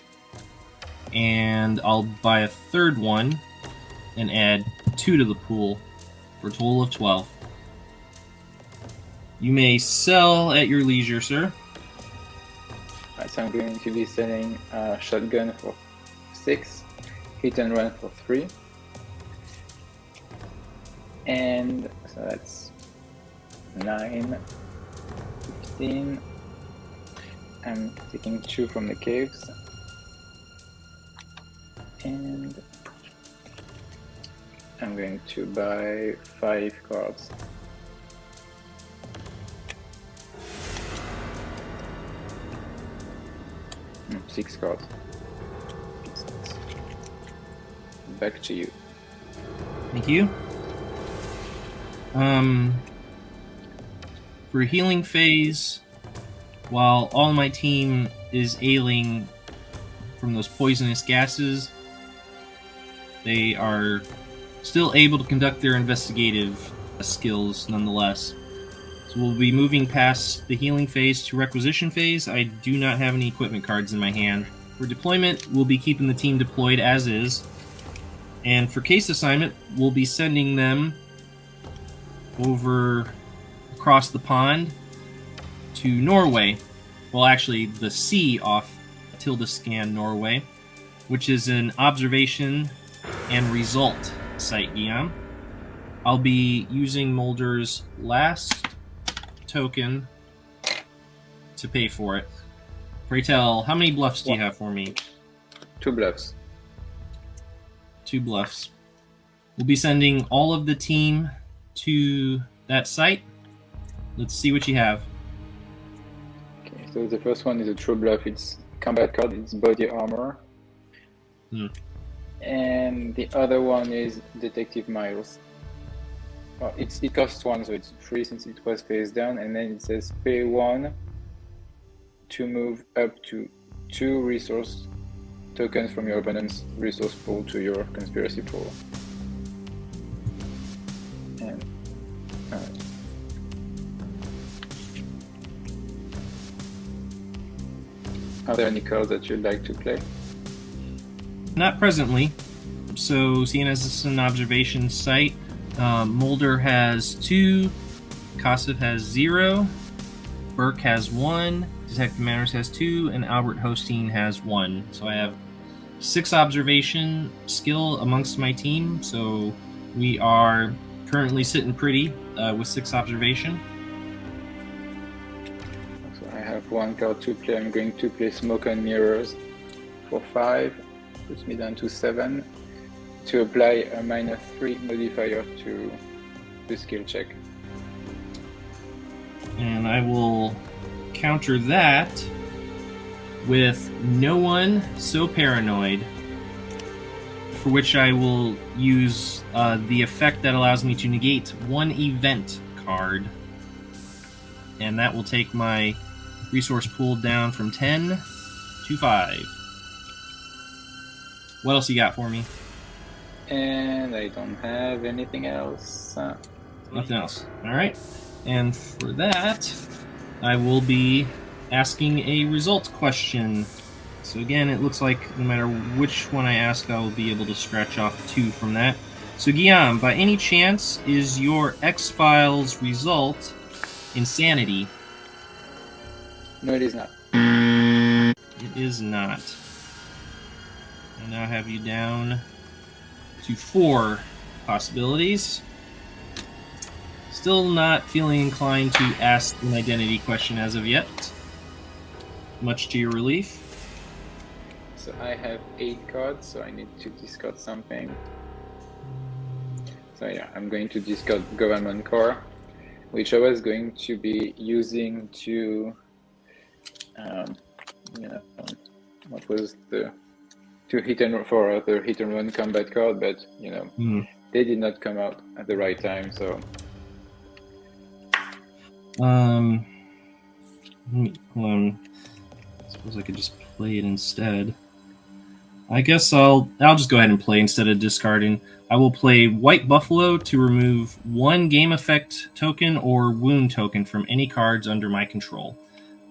and I'll buy a 3rd one and add 2 to the pool for a total of 12. You may sell at your leisure, sir. Right, so I'm going to be selling Shotgun for 6, Hit and Run for 3, and so that's 9, 15. I'm taking 2 from the caves, and I'm going to buy 5 cards. No, 6 cards. Back to you. Thank you. For healing phase, while all my team is ailing from those poisonous gases, they are still able to conduct their investigative skills nonetheless. So we'll be moving past the healing phase to requisition phase. I do not have any equipment cards in my hand. For deployment, we'll be keeping the team deployed as is. And for case assignment, we'll be sending them over across the pond to Norway. Well, actually, the sea off 𝐵 Norway, which is an observation and result site, Guillaume. I'll be using Mulder's last token to pay for it. Pray tell, how many bluffs do you have for me? 2 bluffs. 2 bluffs. We'll be sending all of the team to that site. Let's see what you have. Okay, so the first one is a true bluff. It's combat card. It's body armor. And the other one is Detective Miles. Well, it costs 1, so it's free since it was face down. And then it says pay 1 to move up to 2 resource tokens from your opponent's resource pool to your conspiracy pool. And are there any cards that you'd like to play? Not presently. So, seeing as this is an observation site, Mulder has 2, Kosov has 0, Burke has 1, Detective Manners has 2, and Albert Hosteen has 1. So I have 6 observation skill amongst my team, so we are currently sitting pretty with 6 observation. So I have 1 card to play. I'm going to play Smoke and Mirrors for 5, puts me down to 7, to apply a -3 modifier to the skill check. And I will counter that with No One So Paranoid, for which I will use the effect that allows me to negate 1 event card. And that will take my resource pool down from 10 to 5. What else you got for me? And I don't have anything else. Nothing else. Alright. And for that, I will be asking a result question. So again, it looks like no matter which one I ask, I will be able to scratch off 2 from that. So Guillaume, by any chance, is your X-Files result insanity? No, it is not. It is not. I now have you down to 4 possibilities. Still not feeling inclined to ask an identity question as of yet, much to your relief. So I have 8 cards, so I need to discard something. So yeah, I'm going to discard Government Core, which I was going to be using to, what was the hit and run combat card, but they did not come out at the right time. So hold on. I suppose I could just play it instead. I guess I'll just go ahead and play instead of discarding. I will play White Buffalo to remove 1 game effect token or wound token from any cards under my control.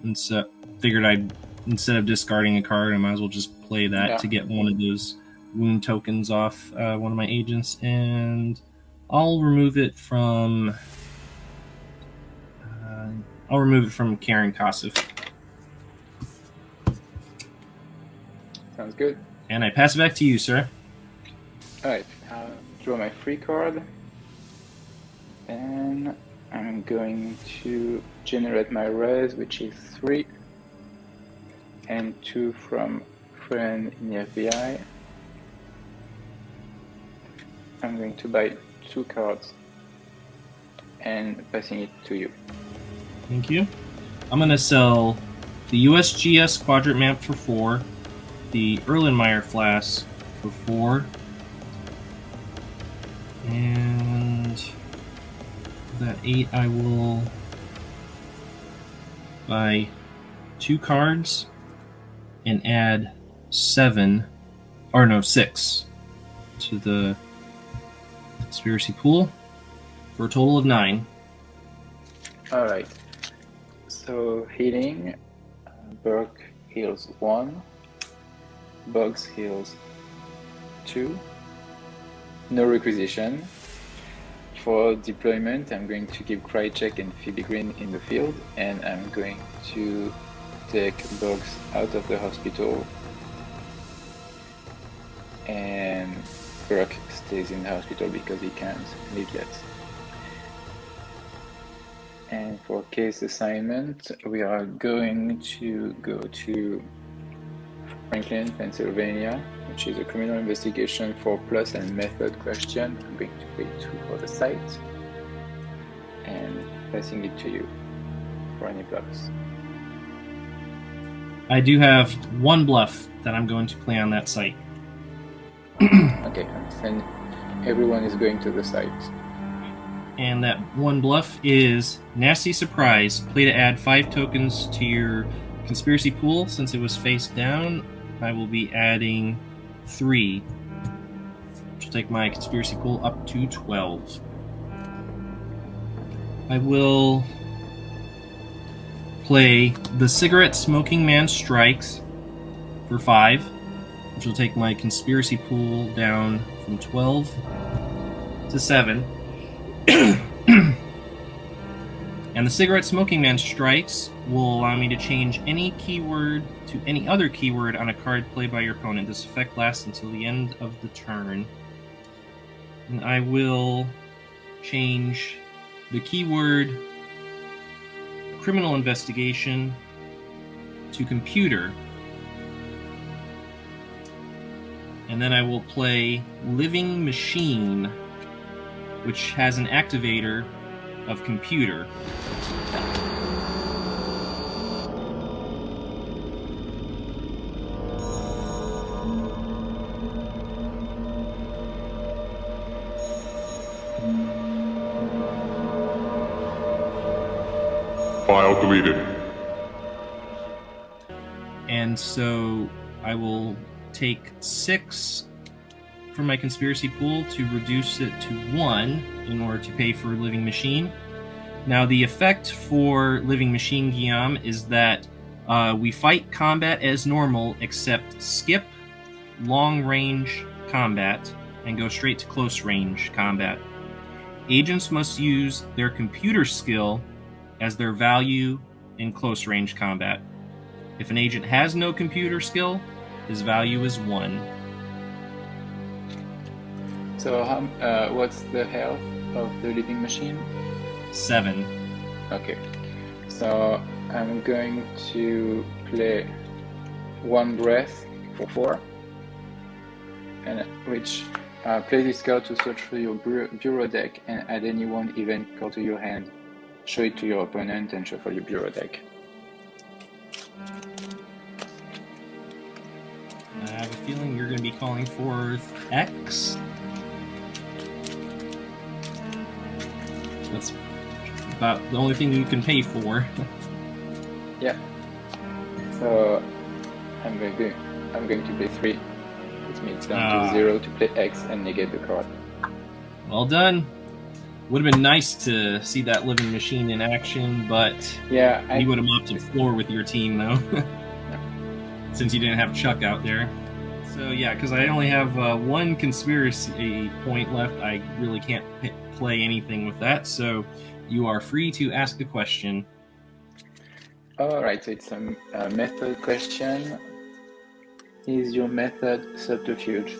And so figured instead of discarding a card, I might as well just play that to get one of those wound tokens off one of my agents. And I'll remove it from Karen Kosif. sounds good. And I pass it back to you, sir. Alright, I'll draw my free card. And I'm going to generate my res, which is 3. And 2 from friend in the FBI. I'm going to buy 2 cards and passing it to you. Thank you. I'm going to sell the USGS quadrant map for 4, the Erlenmeyer flask for 4, and that 8 I will buy 2 cards and add 6 to the conspiracy pool for a total of 9. Alright, so healing, Burke heals 1, Bugs heals 2, no requisition. For deployment, I'm going to keep Krychek and Phoebe Green in the field, and I'm going to take Bugs out of the hospital, and Burke stays in the hospital because he can't leave yet. And for case assignment, we are going to go to Franklin, Pennsylvania, which is a criminal investigation for plus and method question. I'm going to pay 2 for the site and passing it to you for any bluffs. I do have 1 bluff that I'm going to play on that site. Okay, and everyone is going to the site. And that 1 bluff is Nasty Surprise. Play to add 5 tokens to your conspiracy pool. Since it was face down, I will be adding 3, which will take my conspiracy pool up to 12. I will play The Cigarette Smoking Man Strikes for 5, which will take my conspiracy pool down from 12 to 7. And The Cigarette Smoking Man Strikes will allow me to change any keyword to any other keyword on a card played by your opponent. This effect lasts until the end of the turn. And I will change the keyword Criminal Investigation to Computer. And then I will play Living Machine, which has an activator of Computer. File deleted. And so I will take 6 from my conspiracy pool to reduce it to 1 in order to pay for Living Machine. Now the effect for Living Machine, Guillaume, is that We fight combat as normal, except skip long-range combat and go straight to close-range combat. Agents must use their computer skill as their value in close-range combat. If an agent has no computer skill, his value is 1. So, what's the health of the living machine? 7. Okay. So, I'm going to play 1 breath for 4. And which play this card to search for your bureau deck and add any one event card to your hand. Show it to your opponent and shuffle your bureau deck. I have a feeling you're going to be calling for X. That's about the only thing you can pay for. Yeah. So I'm going to play 3. Which means down to 0 to play X and negate the card. Well done. Would have been nice to see that living machine in action, but yeah, you would have mopped the floor with your team, though. Since you didn't have Chuck out there. So yeah, because I only have 1 conspiracy point left, I really can't play anything with that, so you are free to ask a question. Alright, so it's a method question. Is your method subterfuge?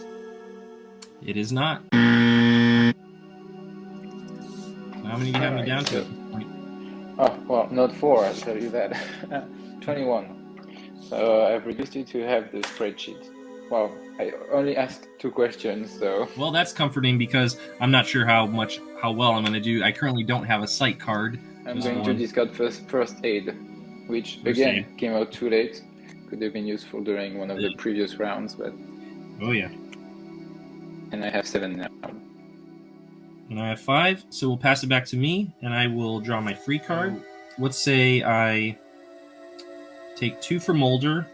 It is not. How many do you have me down to? Oh, well, not 4, I'll tell you that. 21. So I've reduced you to have the spreadsheet. Well, I only asked 2 questions, so... Well, that's comforting because I'm not sure how well I'm going to do. I currently don't have a sight card. I'm going to discard first aid, which, again, came out too late. Could have been useful during one of the previous rounds, but... Oh, yeah. And I have 7 now. And I have 5, so we'll pass it back to me, and I will draw my free card. Let's say I take 2 for Mulder,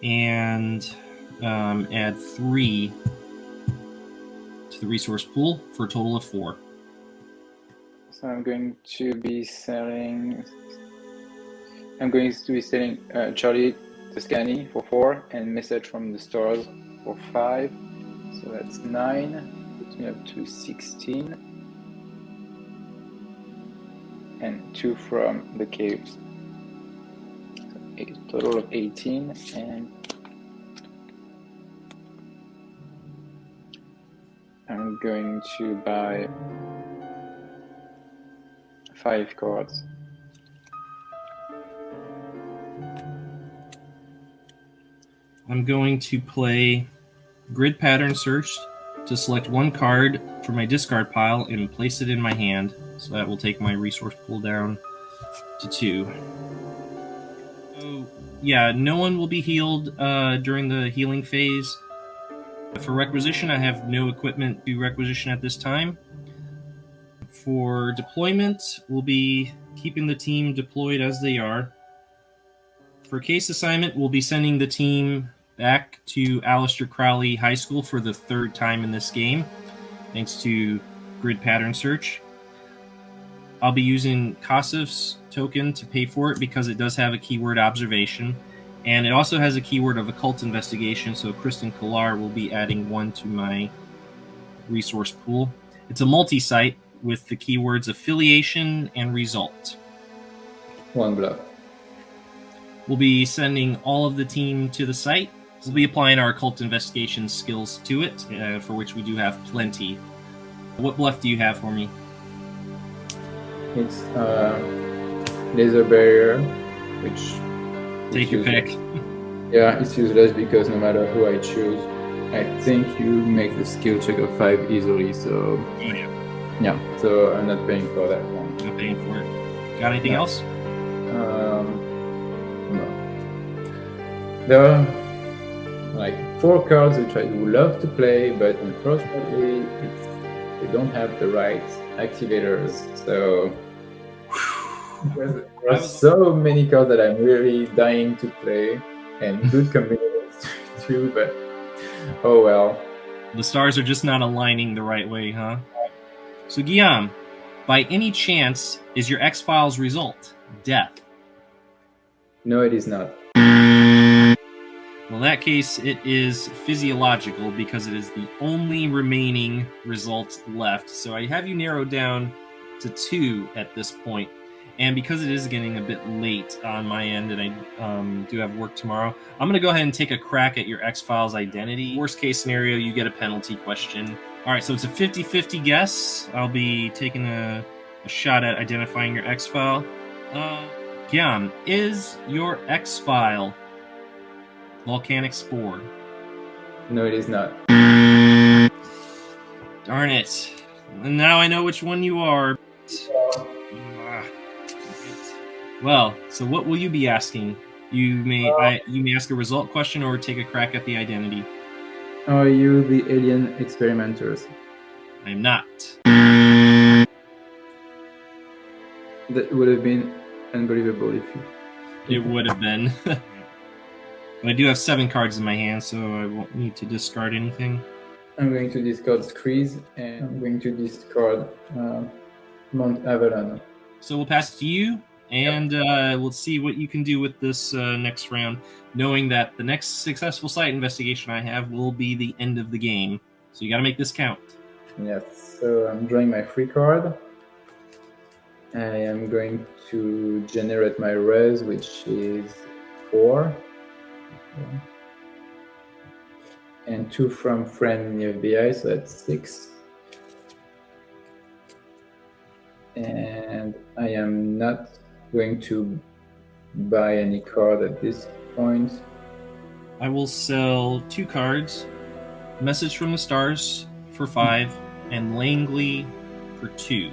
and add 3 to the resource pool for a total of 4. So I'm going to be selling Charlie Toscani for 4 and Message from the Stars for 5. So that's 9. Puts me up to 16. And 2 from the caves. So a total of 18. And I'm going to buy 5 cards. I'm going to play Grid Pattern Search to select 1 card from my discard pile and place it in my hand. So that will take my resource pool down to 2. So, yeah, no one will be healed during the healing phase. For requisition, I have no equipment to requisition at this time. For deployment, we'll be keeping the team deployed as they are. For case assignment, we'll be sending the team back to Aleister Crowley High School for the 3rd time in this game, thanks to Grid Pattern Search. I'll be using Kasif's token to pay for it because it does have a keyword observation, and it also has a keyword of occult investigation, so Kristen Kilar will be adding 1 to my resource pool. It's a multi-site with the keywords affiliation and result. 1 bluff. We'll be sending all of the team to the site. We'll be applying our occult investigation skills to it, for which we do have plenty. What bluff do you have for me? It's laser barrier, which... Take your pick. Yeah, it's useless because no matter who I choose, I think you make the skill check of 5 easily, so... Oh, yeah. Yeah, so I'm not paying for that one. Not paying for it. Got anything else? No. There are like 4 cards which I would love to play, but unfortunately they don't have the right activators. So there are so many cards that I'm really dying to play, and good combinations too, but oh well. The stars are just not aligning the right way, huh? So Guillaume, by any chance, is your X-Files result death? No, it is not. Well, in that case, it is physiological because it is the only remaining result left. So I have you narrowed down to 2 at this point. And because it is getting a bit late on my end and I do have work tomorrow, I'm going to go ahead and take a crack at your X-Files identity. Worst case scenario, you get a penalty question. All right, so it's a 50-50 guess. I'll be taking a shot at identifying your X-File. Guillaume, is your X-File volcanic spore? No, it is not. Darn it. And now I know which one you are. Well, so what will you be asking? You may ask a result question or take a crack at the identity. Are you the alien experimenters? I am not. That would have been unbelievable if you... It would have been. But I do have 7 cards in my hand, so I won't need to discard anything. I'm going to discard Screeze, and I'm going to discard Mount Avalon. So we'll pass it to you, and we'll see what you can do with this next round, knowing that the next successful site investigation I have will be the end of the game. So you got to make this count. Yes, so I'm drawing my free card. I am going to generate my res, which is 4. And 2 from friend in the FBI, so that's 6. And I am not going to buy any card at this point. I will sell 2 cards, Message from the Stars for 5, and Langley for 2.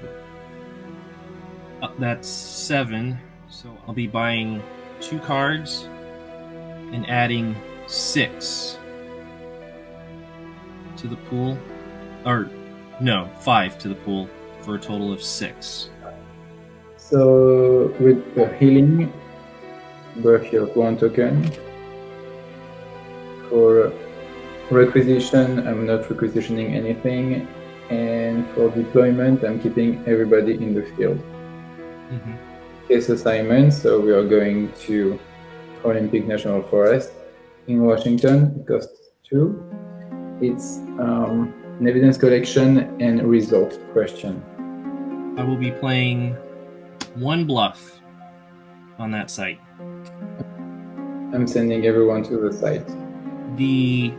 That's 7, so I'll be buying 2 cards and adding 6 to the pool. Or, no, 5 to the pool for a total of 6. So, with the healing, birth of 1 token. For requisition, I'm not requisitioning anything. And for deployment, I'm keeping everybody in the field. Mm-hmm. Case assignment, so we are going to Olympic National Forest in Washington. It costs 2. It's an evidence collection and result question. I will be playing 1 bluff on that site. I'm sending everyone to the site. The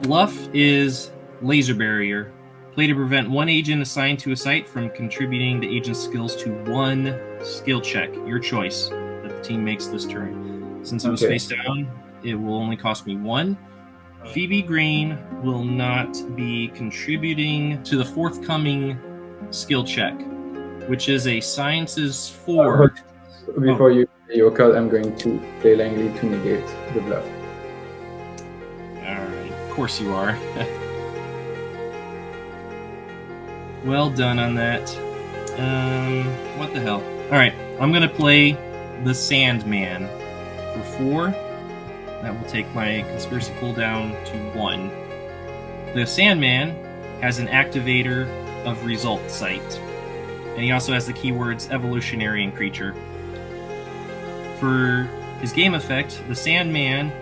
bluff is laser barrier. Play to prevent 1 agent assigned to a site from contributing the agent's skills to 1 skill check, your choice, that the team makes this turn. Since I was face down, it will only cost me 1. Phoebe Green will not be contributing to the forthcoming skill check, which is a Sciences 4. Before you play your card, I'm going to play Langley to negate the bluff. Alright, of course you are. Well done on that. What the hell? Alright, I'm gonna play the Sandman for 4. That will take my conspiracy cooldown to 1. The Sandman has an activator of result site, and he also has the keywords evolutionary and creature. For his game effect, the Sandman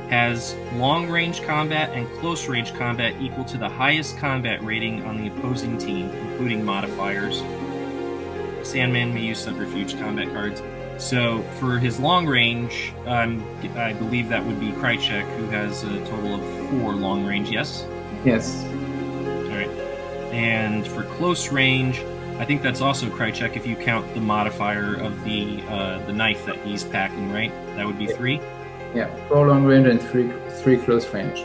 has long-range combat and close-range combat equal to the highest combat rating on the opposing team, including modifiers. The Sandman may use subterfuge combat cards. So for his long range, I believe that would be 𝐗-𝐅i𝐥e𝐬, who has a total of 4 long range, yes? Yes. Alright. And for close range, I think that's also 𝐗-𝐅i𝐥e𝐬 if you count the modifier of the knife that he's packing, right? That would be 3? Yeah, 4 long range and 3 close range.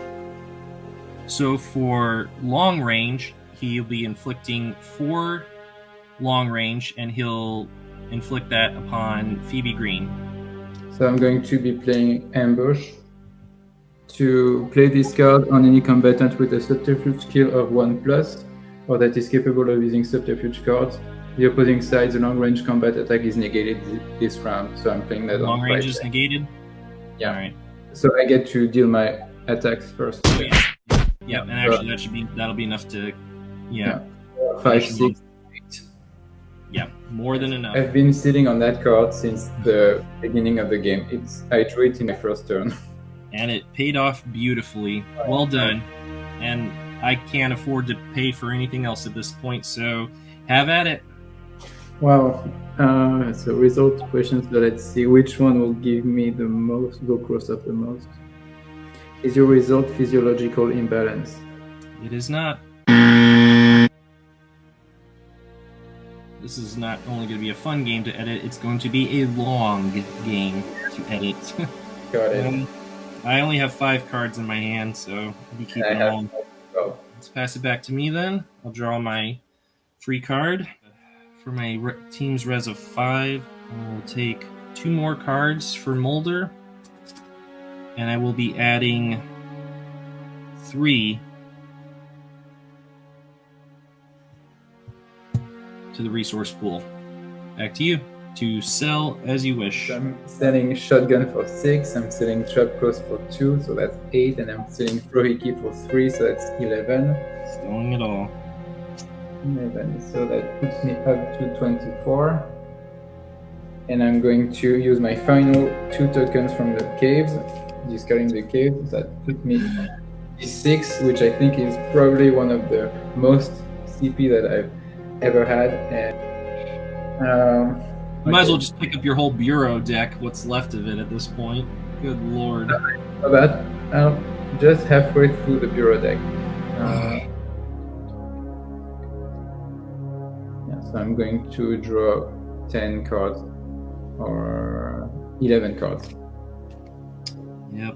So for long range, he'll be inflicting 4 long range, and he'll inflict that upon Phoebe Green. So I'm going to be playing Ambush. To play this card on any combatant with a subterfuge skill of 1+, or that is capable of using subterfuge cards, the opposing side's long-range combat attack is negated this round. So I'm playing that long on range is negated? Yeah. Alright. So I get to deal my attacks first. Yeah, and actually that'll be enough to... Yeah. 5, 6, 8. Yeah. More than enough. I've been sitting on that card since the beginning of the game. I drew it in my first turn. And it paid off beautifully. Well done. And I can't afford to pay for anything else at this point, so have at it. Wow. So result questions, so let's see which one will give me the most, go close up the most. Is your result physiological imbalance? It is not. This is not only going to be a fun game to edit, it's going to be a long game to edit. Got it. I only have 5 cards in my hand, so be keeping them on. Let's pass it back to me then. I'll draw my free card. For my team's res of 5, I will take 2 more cards for Mulder, and I will be adding 3 to the resource pool. Back to you to sell as you wish. So I'm selling shotgun for 6, I'm selling trap close for 2, so that's 8, and I'm selling Prohiki for 3, so that's 11. Selling it all. 11, so that puts me up to 24. And I'm going to use my final 2 tokens from the caves, discarding the caves. That puts me 6, which I think is probably one of the most CP that I've ever had. And you might as well just pick up your whole bureau deck, what's left of it at this point. Good lord. So that I'm just halfway through the bureau deck. So I'm going to draw 10 cards or 11 cards. Yep.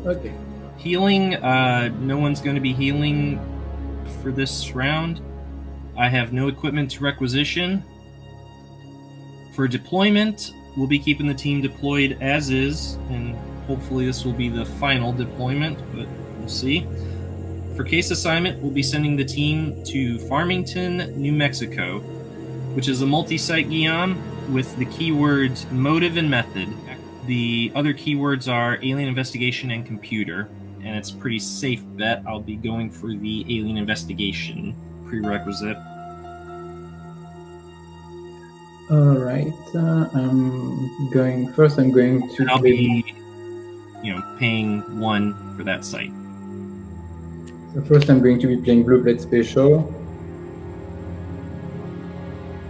Okay. Healing, no one's going to be healing for this round. I have no equipment to requisition. For deployment, we'll be keeping the team deployed as is, and hopefully this will be the final deployment, but we'll see. For case assignment, we'll be sending the team to Farmington, New Mexico, which is a multi-site Guillaume with the keywords motive and method. The other keywords are alien investigation and computer, and it's a pretty safe bet I'll be going for the alien investigation prerequisite. Alright, I'm going to... I'll be, paying 1 for that site. So first I'm going to be playing Blue Plate Special.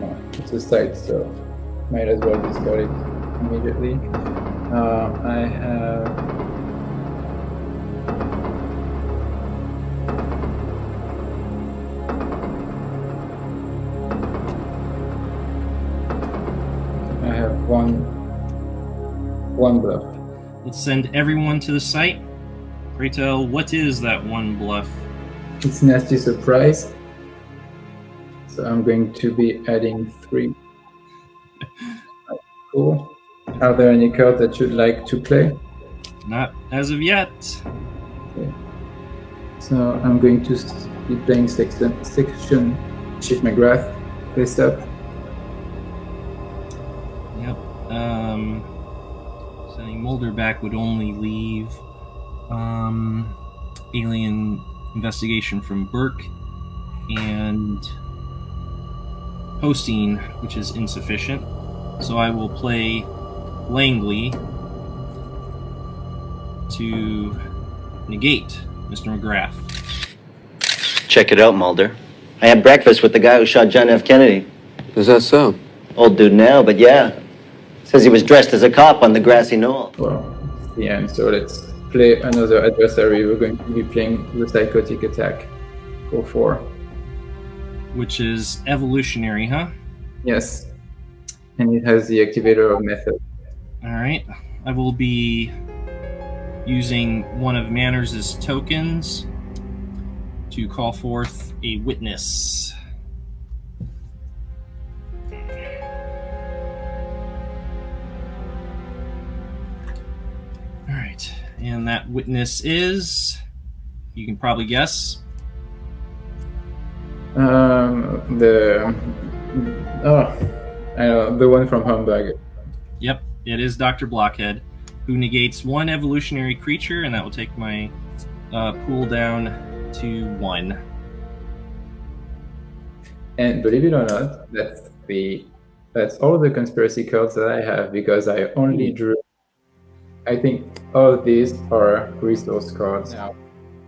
Oh, it's a site, so might as well discard it immediately. I have... one bluff. Let's send everyone to the site. Pray tell, what is that 1 bluff? It's Nasty Surprise. So I'm going to be adding 3. Cool. Are there any cards that you'd like to play? Not as of yet. Okay. So I'm going to be playing Section Chief McGrath face up. Yep. Sending Mulder back would only leave alien investigation from Burke and hosting, which is insufficient. So I will play Langley to negate Mr. McGrath. Check it out, Mulder. I had breakfast with the guy who shot John F. Kennedy. Is that so? Old dude now, but yeah. Says he was dressed as a cop on the grassy knoll. Well, it's the end. So let's play another adversary. We're going to be playing the Psychotic Attack for 4. Which is evolutionary, huh? Yes. And it has the activator of method. Alright. I will be using one of Manners' tokens to call forth a witness. Alright, and that witness is, you can probably guess. The one from Hamburg. Yep, It is Dr. Blockhead, who negates one evolutionary creature, and that will take my pool down to 1. And believe it or not, that's all the conspiracy cards that I have, because I only drew. I think all of these are resource cards. Now,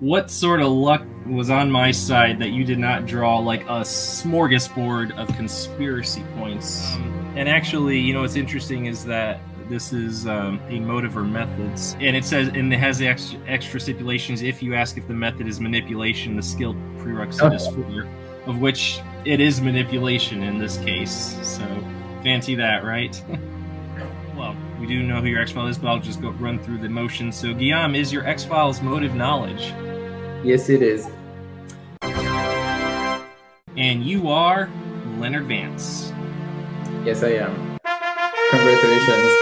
what sort of luck was on my side that you did not draw like a smorgasbord of conspiracy points? And actually, you know what's interesting is that this is a motive or methods, and it says, and it has the extra stipulations. If you ask if the method is manipulation, the skill prerequisite is 4, of which it is manipulation in this case. So fancy that, right? Well, we do know who your X-File is, but I'll just go run through the motions. So Guillaume, is your X-File's motive knowledge? Yes, it is. And you are Leonard Vance. Yes, I am. Congratulations.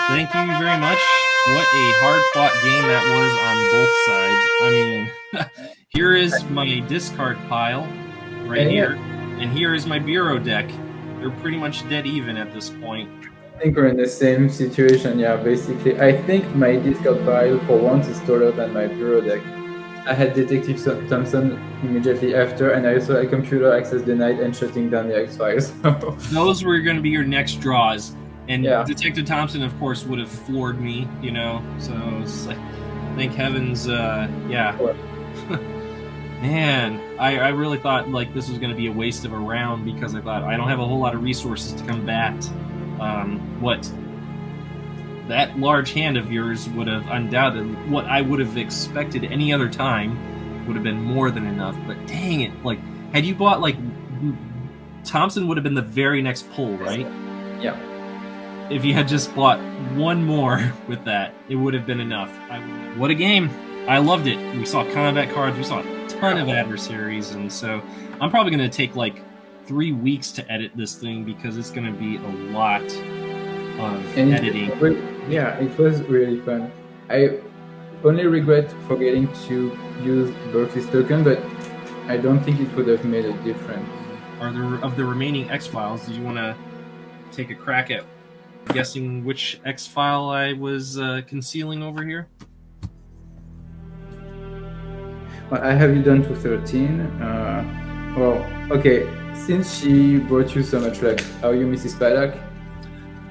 Thank you very much. What a hard-fought game that was on both sides. I mean, here is my discard pile right here, and here is my bureau deck. They're pretty much dead even at this point. I think we're in the same situation, yeah, basically. I think my discard pile for once is taller than my bureau deck. I had Detective Thompson immediately after, and I also had computer access denied and shutting down the X-Files. Those were going to be your next draws. And Detective Thompson, of course, would have floored me, you know, so it's like, thank heavens, yeah. Man, I really thought like this was going to be a waste of a round, because I thought I don't have a whole lot of resources to combat what that large hand of yours would have undoubted. What I would have expected any other time would have been more than enough. But dang it, like had you bought like Thompson would have been the very next pull, right? Yeah. If you had just bought one more with that, it would have been enough. What a game! I loved it. We saw combat cards. We saw a ton of adversaries, and so I'm probably going to take like 3 weeks to edit this thing, because it's going to be a lot of editing. It was really fun. I only regret forgetting to use Berkeley's token, but I don't think it would have made a difference. Are there, of the remaining X-Files, did you want to take a crack at guessing which X-File I was concealing over here? Well, I have you done to 13. Well, okay. Since she brought you so much luck, are you Mrs. Paddock?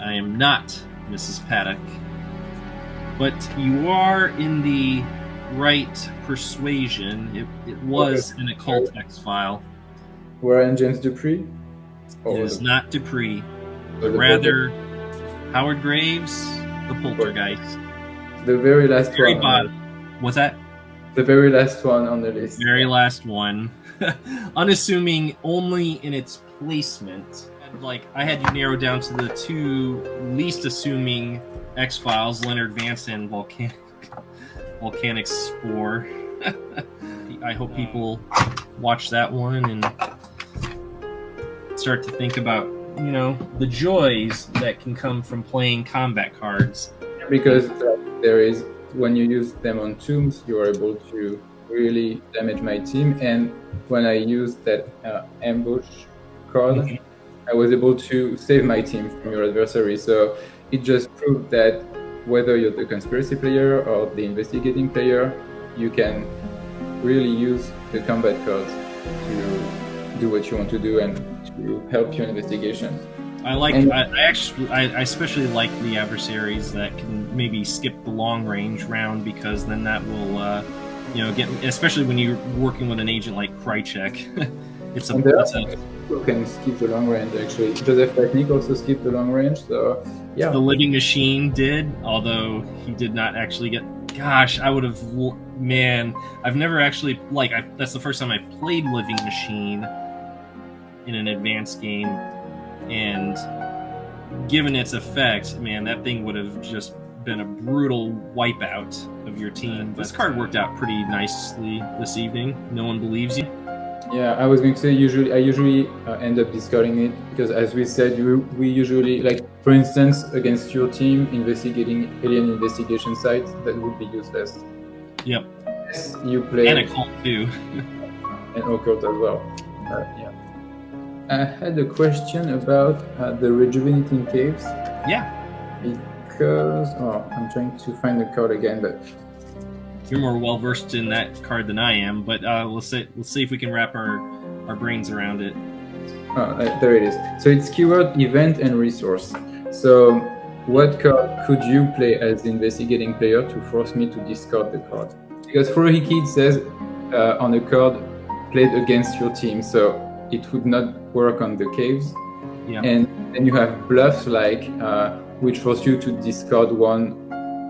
I am not Mrs. Paddock. But you are in the right persuasion. It was an occult X-File. Wherein James Dupree? It is not Dupree, but rather Howard Graves, the Poltergeist. The very last one. Bottom. What's that? The very last one on the list. Very last one. Unassuming only in its placement. Like, I had you narrowed down to the 2 least assuming X-Files, Leonard Vance and Volcanic Spore. I hope people watch that one and start to think about, you know, the joys that can come from playing combat cards. Because there is, when you use them on tombs, you are able to really damage my team. And when I used that ambush card, I was able to save my team from your adversary. So it just proved that whether you're the conspiracy player or the investigating player, you can really use the combat cards to do what you want to do and to help your investigation. I especially like the adversaries that can maybe skip the long range round, because then that will, get, especially when you're working with an agent like 𝐗-𝐅i𝐥e𝐬. People can skip the long range, actually. Joseph Technique also skipped the long range, so yeah. The Living Machine did, although he did not actually get. Gosh, I would have. Man, I've never actually that's the first time I played Living Machine in an advanced game, and given its effect, man, that thing would have just been a brutal wipeout of your team. This card worked out pretty nicely this evening. No one believes you. Yeah, I was going to say I usually end up discarding it, because as we said, we usually, like, for instance, against your team, investigating alien investigation sites, that would be useless. Yep. You play... And occult too. And occult as well. Yeah. I had a question about the Rejuvenating Caves. Yeah. Because I'm trying to find the card again, but you're more well versed in that card than I am. But let's see if we can wrap our brains around it. Oh, there it is. So it's keyword, event, and resource. So what card could you play as the investigating player to force me to discard the card? Because 𝐗-𝐅i𝐥e𝐬 says on a card played against your team, so it would not work on the caves. Yeah. And then you have bluffs which force you to discard one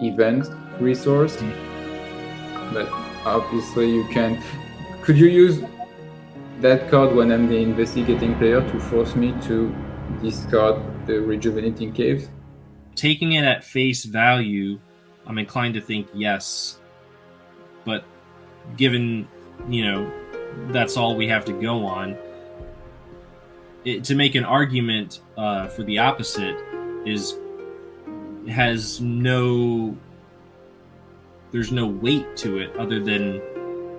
event resource. But obviously you can. Could you use that card when I'm the investigating player to force me to discard the Rejuvenating Caves? Taking it at face value, I'm inclined to think yes. But given, that's all we have to go on, to make an argument for the opposite there's no weight to it other than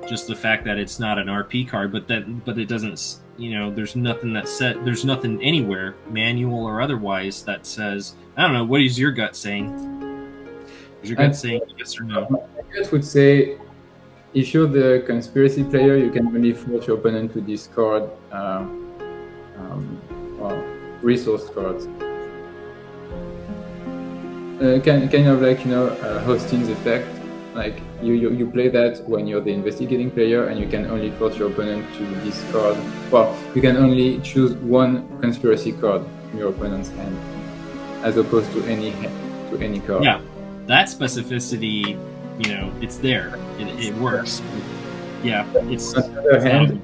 just the fact that it's not an RP card, but it doesn't, there's nothing anywhere, manual or otherwise, that says, I don't know, what is your gut saying? Is your gut saying yes or no? My gut would say, if you're the conspiracy player, you can only force your opponent to discard resource cards. Kind of like, Hosting's effect. Like you play that when you're the investigating player, and you can only force your opponent to discard. Well, you can only choose one conspiracy card in your opponent's hand, as opposed to any card. Yeah, that specificity, it's there. It works. Yeah, it's. On the other hand,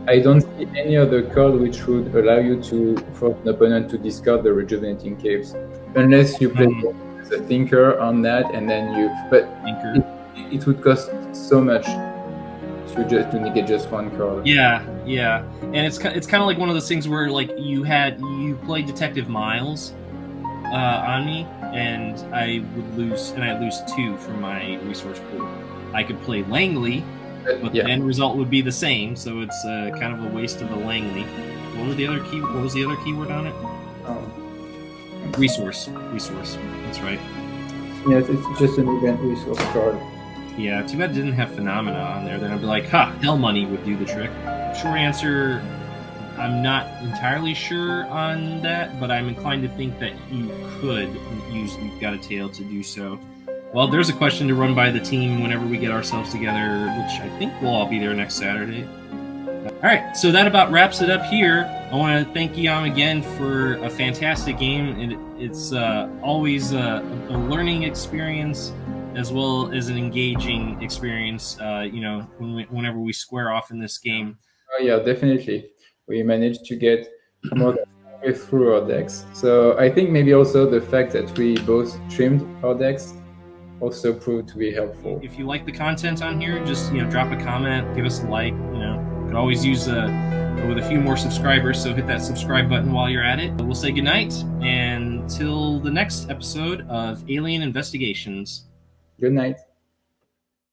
I don't see any other card which would allow you to force an opponent to discard the Rejuvenating Caves, unless you play as a thinker on that, and then you. But it would cost so much to negate just one card. Yeah, and it's kind of like one of those things where like you played Detective Miles on me, and I would lose, and I lose 2 from my resource pool. I could play Langley, but the end result would be the same, so it's kind of a waste of the Langley. What was the other keyword on it? Resource. That's right. Yes, it's just an event resource card. Yeah, too bad it didn't have Phenomena on there. Then I'd be like, Hell Money would do the trick. Short answer, I'm not entirely sure on that, but I'm inclined to think that you could use You've Got a Tail to do so. Well, there's a question to run by the team whenever we get ourselves together, which I think we'll all be there next Saturday. All right, so that about wraps it up here. I want to thank Guillaume again for a fantastic game. It's always a learning experience as well as an engaging experience, whenever we square off in this game. Oh yeah, definitely. We managed to get more through our decks. So I think maybe also the fact that we both trimmed our decks also proved to be helpful. If you like the content on here, just drop a comment, give us a like. Could always use with a few more subscribers, so hit that subscribe button while you're at it. We'll say goodnight, and till the next episode of Alien Investigations. Good night.